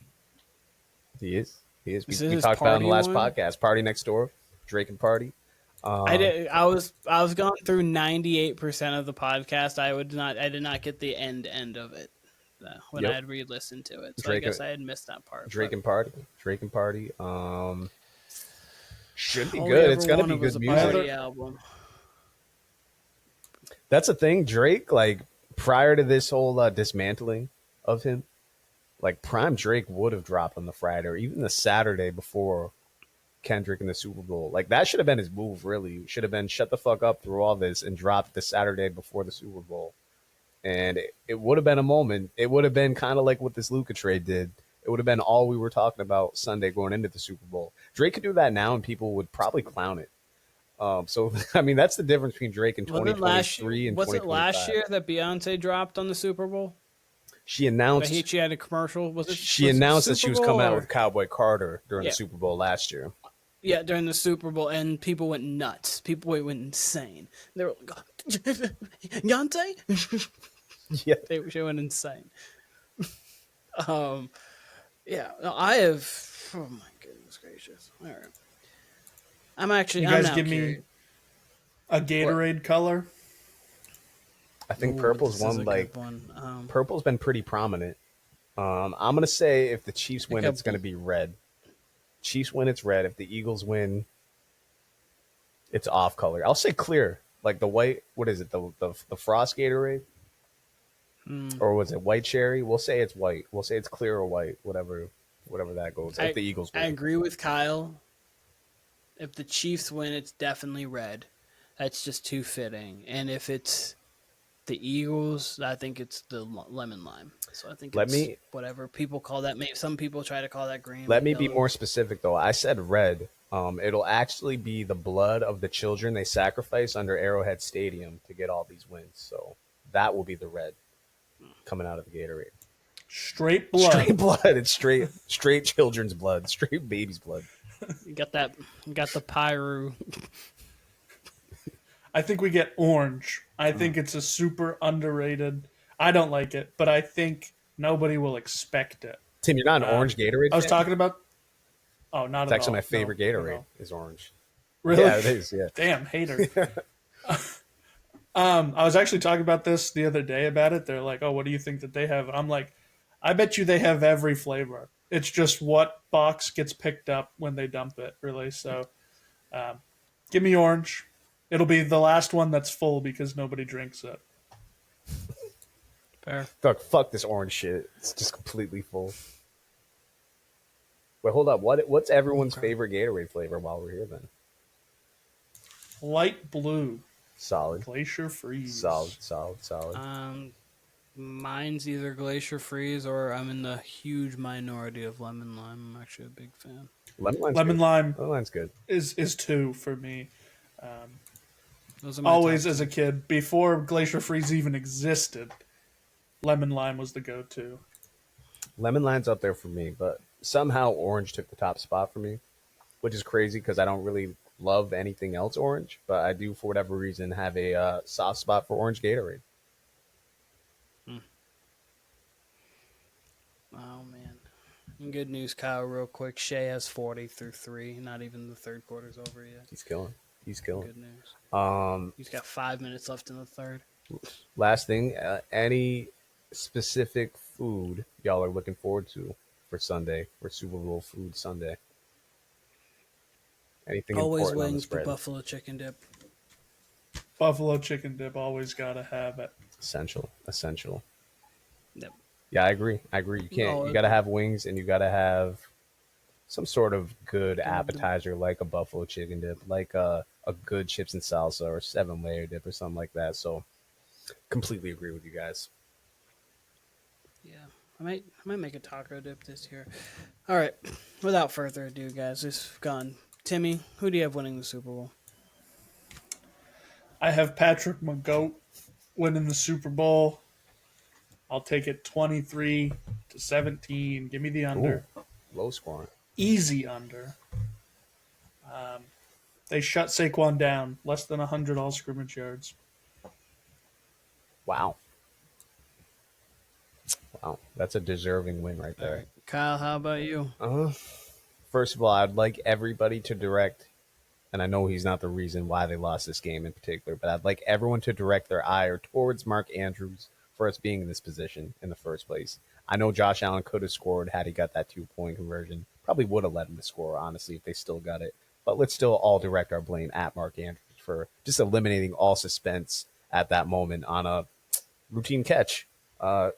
S1: He is. We talked about it in the last podcast. Party Next Door, Drake and Party.
S2: I was going through 98% of the podcast. I did not get the end of it when I had re-listened to it. So I guess I had missed that part.
S1: Drake and Party. Should be good. It's gonna be good music.
S2: Album.
S1: That's the thing, Drake. Like prior to this whole dismantling of him. Like prime Drake would have dropped on the Friday or even the Saturday before Kendrick in the Super Bowl. Like that should have been his move, really. Should have been shut the fuck up through all this and dropped the Saturday before the Super Bowl. And it would have been a moment. It would have been kind of like what this Luka trade did. It would have been all we were talking about Sunday going into the Super Bowl. Drake could do that now and people would probably clown it. So, I mean, that's the difference between Drake in 2023 and 2025.
S2: Was it last year that Beyonce dropped on the Super Bowl?
S1: She announced
S2: she had a commercial.
S1: She announced that she was coming out with Cowboy Carter during the Super Bowl last year.
S2: Yeah, during the Super Bowl, and people went nuts. People went insane. They were like, Beyonce?
S1: Yeah.
S2: They went insane. Yeah, no, I have. Oh my goodness gracious! All right, I'm actually.
S3: You guys
S2: I'm
S3: give me a Gatorade color.
S1: I think purple's one. Like purple's been pretty prominent. I'm gonna say if the Chiefs win, it's gonna be red. Chiefs win, it's red. If the Eagles win, it's off color. I'll say clear, like the white. What is it? The Frost Gatorade. Or was it white cherry? We'll say it's white. We'll say it's clear or white, whatever that goes. If the Eagles
S2: I
S1: win.
S2: agree with Kyle. If the Chiefs win, it's definitely red. That's just too fitting. And if it's the Eagles, I think it's the lemon lime. So I think it's whatever people call that. Maybe some people try to call that green.
S1: Let me be
S2: yellow.
S1: more specific, though. I said red. It'll actually be the blood of the children they sacrifice under Arrowhead Stadium to get all these wins. So that will be the red coming out of the Gatorade.
S3: Straight blood.
S1: Straight blood. It's straight children's blood. Straight baby's blood.
S2: You got that. You got the pyro.
S3: I think we get orange. I think it's a super underrated. I don't like it, but I think nobody will expect it.
S1: Tim, you're not an orange Gatorade
S3: I was
S1: fan?
S3: talking about. Oh, not
S1: It's
S3: at
S1: actually
S3: all.
S1: my favorite
S3: No,
S1: Gatorade
S3: no.
S1: is orange.
S3: Really?
S1: Yeah, it is. Yeah.
S3: Damn, hater. I was actually talking about this the other day about it. They're like, "Oh, what do you think that they have?" And I'm like, "I bet you they have every flavor. It's just what box gets picked up when they dump it, really." So, give me orange. It'll be the last one that's full because nobody drinks it.
S2: Fair.
S1: Fuck this orange shit. It's just completely full. Wait, hold up. What's everyone's favorite Gatorade flavor while we're here then?
S3: Light blue,
S1: Solid.
S3: Glacier Freeze.
S1: Solid.
S2: Mine's either Glacier Freeze or I'm in the huge minority of lemon lime. I'm actually a big fan.
S3: Lemon lime
S1: Lemon lime's good.
S3: is 2 for me.
S2: Those are my
S3: Always
S2: top
S3: as a kid, before Glacier Freeze even existed, lemon lime was the go-to.
S1: Lemon lime's up there for me, but somehow orange took the top spot for me, which is crazy because I don't really love anything else orange, but I do, for whatever reason, have a soft spot for orange Gatorade.
S2: Oh man. Good news, Kyle, real quick. Shea has 40 through 3. Not even the third quarter's over yet.
S1: He's killing.
S2: Good news. He's got 5 minutes left in the third.
S1: Last thing, any specific food y'all are looking forward to for Sunday, for Super Bowl food Sunday? Anything
S2: Always
S1: important on the
S2: wings, but
S1: spread?
S2: buffalo chicken dip.
S3: Buffalo chicken dip, always gotta have it.
S1: Essential.
S2: Yep.
S1: Yeah, I agree. You can't. You got to have wings, and you got to have some sort of good appetizer, like a buffalo chicken dip, like a good chips and salsa, or 7-layer dip, or something like that. So, completely agree with you guys.
S2: Yeah, I might make a taco dip this year. All right, without further ado, guys, it's gone. Timmy, who do you have winning the Super Bowl?
S3: I have Patrick McGoat winning the Super Bowl. I'll take it 23-17. Give me the under.
S1: Ooh, low scoring.
S3: Easy under. They shut Saquon down. Less than 100 all scrimmage yards.
S1: Wow, that's a deserving win right there.
S2: All right. Kyle, how about you?
S1: First of all, I'd like everybody to direct, and I know he's not the reason why they lost this game in particular, but I'd like everyone to direct their ire towards Mark Andrews for us being in this position in the first place. I know Josh Allen could have scored had he got that 2-point conversion. Probably would have let him to score, honestly, if they still got it. But let's still all direct our blame at Mark Andrews for just eliminating all suspense at that moment on a routine catch. You're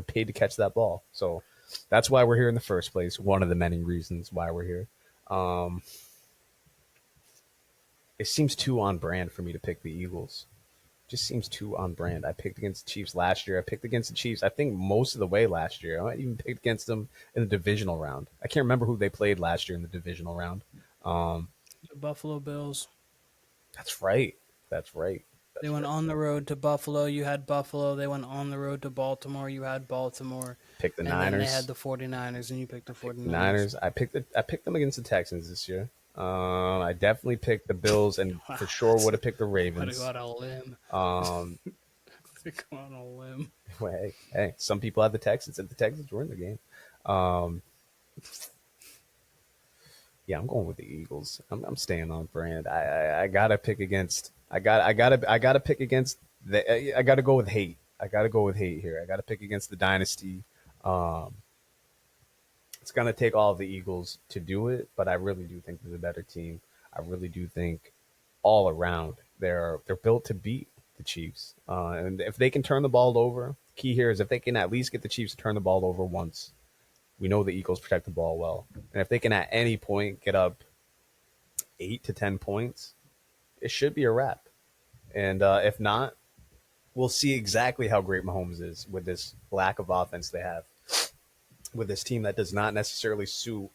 S1: paid to catch that ball. So that's why we're here in the first place. One of the many reasons why we're here. It seems too on brand for me to pick the Eagles. Just seems too on brand. I picked against the Chiefs last year. I picked against the Chiefs, I think, most of the way last year. I might even picked against them in the divisional round. I can't remember who they played last year in the divisional round.
S2: The Buffalo Bills.
S1: That's right.
S2: They went on the road to Buffalo. You had Buffalo. They went on the road to Baltimore. You had Baltimore.
S1: Picked the
S2: and
S1: Niners.
S2: Then they had the 49ers, and you picked the 49ers.
S1: Niners. I picked them against the Texans this year. I definitely picked the Bills, and for sure would have picked the Ravens.
S2: Would have got a limb. Go on a limb.
S1: Well, hey, some people had the Texans, and the Texans were in the game. Yeah, I'm going with the Eagles. I'm staying on brand. I gotta pick against. I gotta pick against the. I gotta go with hate. I gotta go with hate here. I gotta pick against the dynasty. It's gonna take all of the Eagles to do it, but I really do think they're the better team. I really do think all around they're built to beat the Chiefs. And if they can turn the ball over Key here is if they can at least get the Chiefs to turn the ball over once. We know the Eagles protect the ball well. And if they can at any point get up 8 to 10 points, it should be a wrap. And if not, we'll see exactly how great Mahomes is with this lack of offense they have, with this team that does not necessarily suit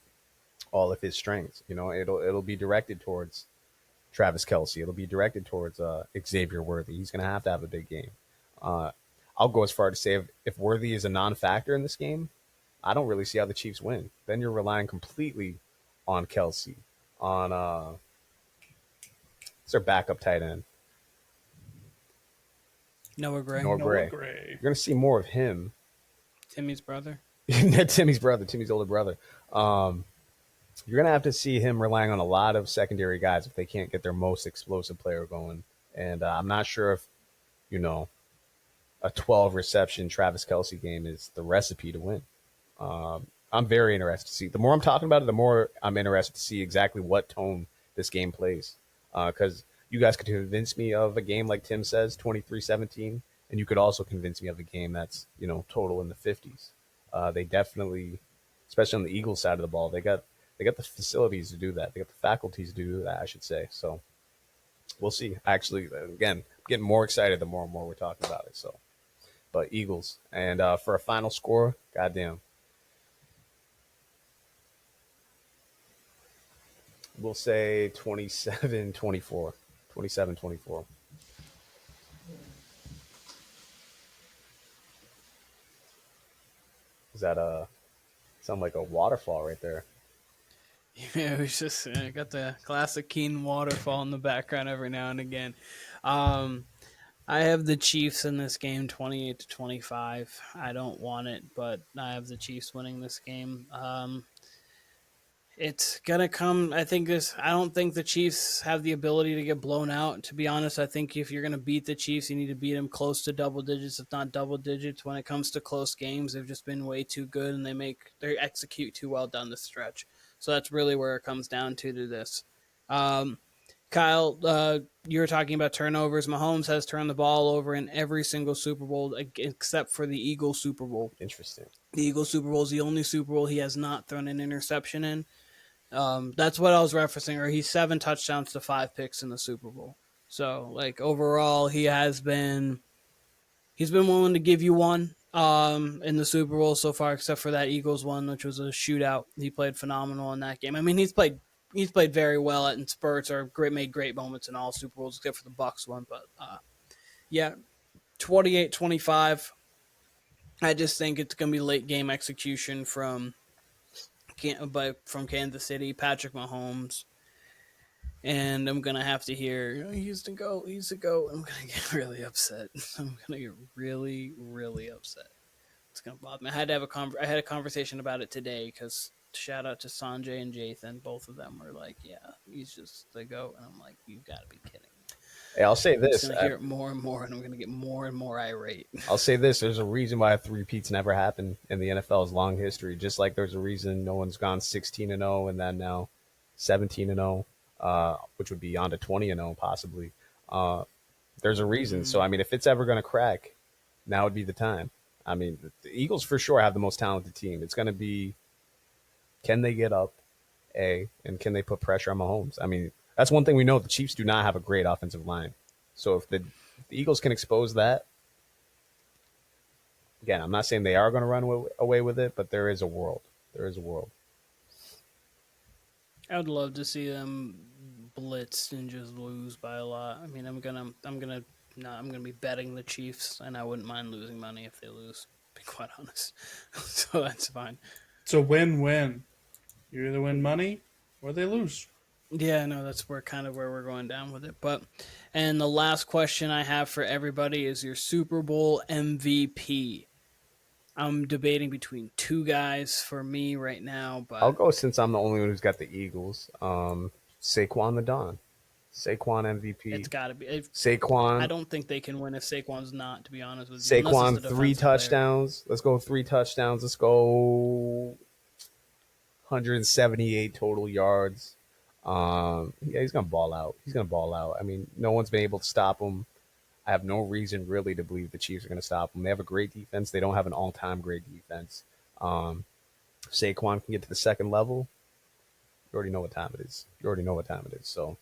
S1: all of his strengths. You know, it'll be directed towards Travis Kelce. It'll be directed towards Xavier Worthy. He's going to have a big game. I'll go as far to say if Worthy is a non-factor in this game, I don't really see how the Chiefs win. Then you're relying completely on Kelce, on it's their backup tight end,
S2: Noah Gray.
S1: Noah Gray. You're going to see more of him.
S2: Timmy's brother.
S1: Timmy's older brother. You're going to have to see him relying on a lot of secondary guys if they can't get their most explosive player going. And I'm not sure if, you know, a 12 reception Travis Kelce game is the recipe to win. I'm very interested to see. The more I'm talking about it, the more I'm interested to see exactly what tone this game plays. Because you guys could convince me of a game like Tim says, 23-17, and you could also convince me of a game that's, you know, total in the 50s. They definitely, especially on the Eagles side of the ball, they got the facilities to do that. They got the faculties to do that, I should say. So we'll see. Actually, again, getting more excited the more and more we're talking about it. So, but Eagles. And for a final score, goddamn. We'll say 27-24. 27-24. Is that sound like a waterfall right there?
S2: Yeah, it was just got the classic Keenan waterfall in the background every now and again. I have the Chiefs in this game 28-25. I don't want it, but I have the Chiefs winning this game. It's gonna come. I don't think the Chiefs have the ability to get blown out. To be honest, I think if you're gonna beat the Chiefs, you need to beat them close to double digits, if not double digits. When it comes to close games, they've just been way too good, and they execute too well down the stretch. So that's really where it comes down to this. Kyle, you were talking about turnovers. Mahomes has turned the ball over in every single Super Bowl except for the Eagles Super Bowl.
S1: Interesting.
S2: The Eagles Super Bowl is the only Super Bowl he has not thrown an interception in. That's what I was referencing. Or he's 7 touchdowns to 5 picks in the Super Bowl. So, like, overall, he's been willing to give you one in the Super Bowl so far, except for that Eagles one, which was a shootout. He played phenomenal in that game. I mean, he's played very well in spurts or made great moments in all Super Bowls, except for the Bucs one. But yeah, 28-25. I just think it's going to be late game execution from Kansas City, Patrick Mahomes. And I'm going to have to hear, he's the GOAT. I'm going to get really upset. I'm going to get really, really upset. It's going to bother me. I had a conversation about it today because shout out to Sanjay and Jathan. Both of them were like, yeah, he's just the GOAT. And I'm like, you've got to be kidding me.
S1: Hey, I'll say this.
S2: I'm going to hear it more and more, and I'm going to get more and more irate.
S1: I'll say this. There's a reason why 3-peats never happen in the NFL's long history. Just like there's a reason no one's gone 16-0 and then now 17-0, which would be on to 20-0 possibly. There's a reason. So, I mean, if it's ever going to crack, now would be the time. I mean, the Eagles for sure have the most talented team. It's going to be, can they get up, and can they put pressure on Mahomes? I mean, that's one thing we know. The Chiefs do not have a great offensive line. So if the Eagles can expose that, again, I'm not saying they are going to run away with it, but there is a world. There is a world.
S2: I would love to see them blitz and just lose by a lot. I mean, I'm gonna be betting the Chiefs, and I wouldn't mind losing money if they lose. To be quite honest, so that's fine.
S3: It's a win-win. You either win money or they lose.
S2: Yeah, no, that's where we're going down with it. And the last question I have for everybody is your Super Bowl MVP. I'm debating between 2 guys for me right now, but
S1: I'll go since I'm the only one who's got the Eagles. Saquon the Don. Saquon MVP.
S2: It's got to be.
S1: Saquon.
S2: I don't think they can win if Saquon's not, to be honest with you.
S1: Saquon, 3 touchdowns. Let's go 3 touchdowns. Let's go 178 total yards. Yeah, he's gonna ball out. I mean, no one's been able to stop him. I have no reason really to believe the Chiefs are going to stop them. They have a great defense. They don't have an all-time great defense. Saquon can get to the second level. You already know what time it is. So,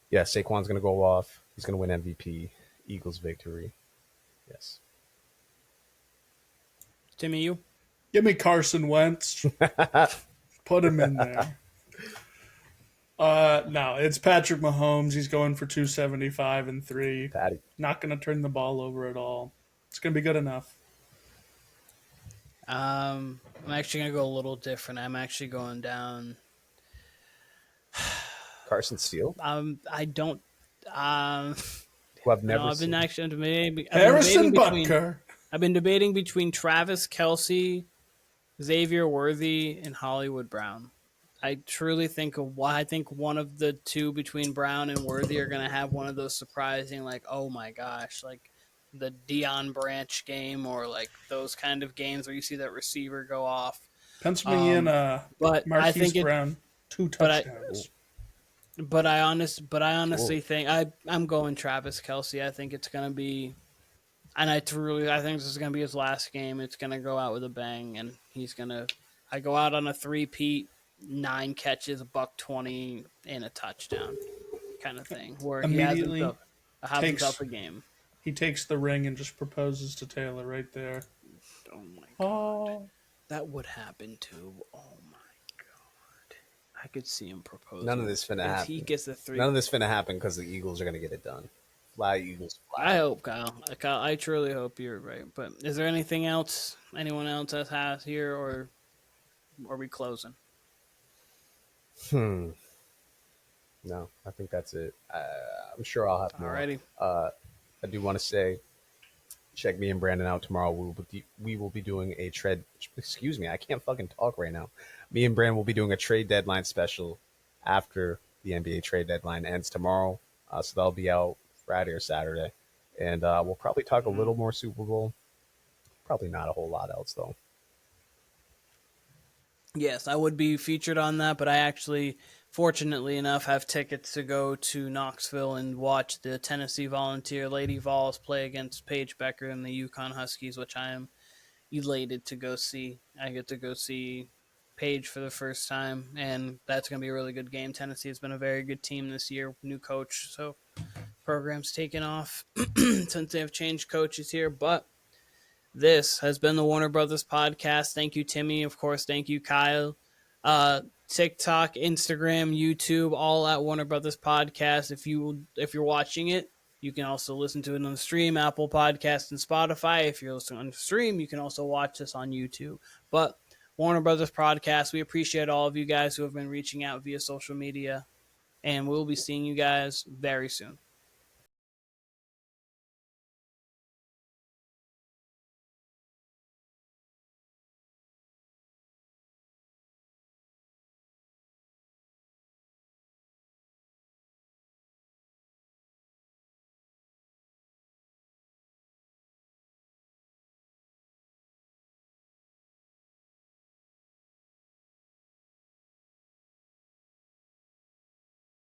S1: yeah, Saquon's going to go off. He's going to win MVP. Eagles victory. Yes.
S2: Timmy, you?
S3: Give me Carson Wentz. Put him in there. No, it's Patrick Mahomes. He's going for 275 and 3.
S1: Patty.
S3: Not going to turn the ball over at all. It's going to be good enough.
S2: I'm actually going to go a little different. I'm actually going down.
S1: Carson Steele?
S2: I don't.
S1: Who I've never
S2: I've been
S1: seen.
S2: actually debating.
S3: Harrison Butker.
S2: I've been debating between Travis Kelce, Xavier Worthy, and Hollywood Brown. I truly think one of the two between Brown and Worthy are going to have one of those surprising, like, oh my gosh, like the Deion Branch game, or like those kind of games where you see that receiver go off.
S3: Pencil me in
S2: But I
S3: Marquise
S2: think
S3: Brown, 2 touchdowns.
S2: But I honestly think I'm going Travis Kelce. I think it's going to be, and I think this is going to be his last game. It's going to go out with a bang, and I go out on a 3-peat, 9 catches, $120, and a touchdown kind of thing, where
S3: Immediately
S2: he has himself a game.
S3: He takes the ring and just proposes to Taylor right there.
S2: Oh my god, that would happen too. Oh my god, I could see him propose.
S1: None of this finna happen.
S2: He gets the 3.
S1: None of this finna happen because the Eagles are gonna get it done. Fly Eagles, fly.
S2: I hope, Kyle. I truly hope you're right. But is there anything else anyone else has here, or are we closing?
S1: No, I think that's it. I'm sure I'll have more.
S2: Alrighty.
S1: I do want to say, check me and Brandon out tomorrow. We will be doing a trade. Excuse me, I can't fucking talk right now. Me and Brandon will be doing a trade deadline special after the NBA trade deadline ends tomorrow. So that'll be out Friday or Saturday, and we'll probably talk a little more Super Bowl. Probably not a whole lot else though.
S2: Yes, I would be featured on that, but I actually, fortunately enough, have tickets to go to Knoxville and watch the Tennessee Volunteer Lady Vols play against Paige Becker and the Yukon Huskies, which I am elated to go see. I get to go see Paige for the first time, and that's going to be a really good game. Tennessee has been a very good team this year, new coach, so program's taken off since they have changed coaches here, but this has been the Warner Brothers podcast. Thank you, Timmy. Of course, thank you, Kyle. TikTok, Instagram, YouTube, all at Warner Brothers Podcast. If you're watching it, you can also listen to it on the stream, Apple Podcast and Spotify. If you're listening on the stream, you can also watch us on YouTube. But Warner Brothers Podcast, we appreciate all of you guys who have been reaching out via social media, and we'll be seeing you guys very soon.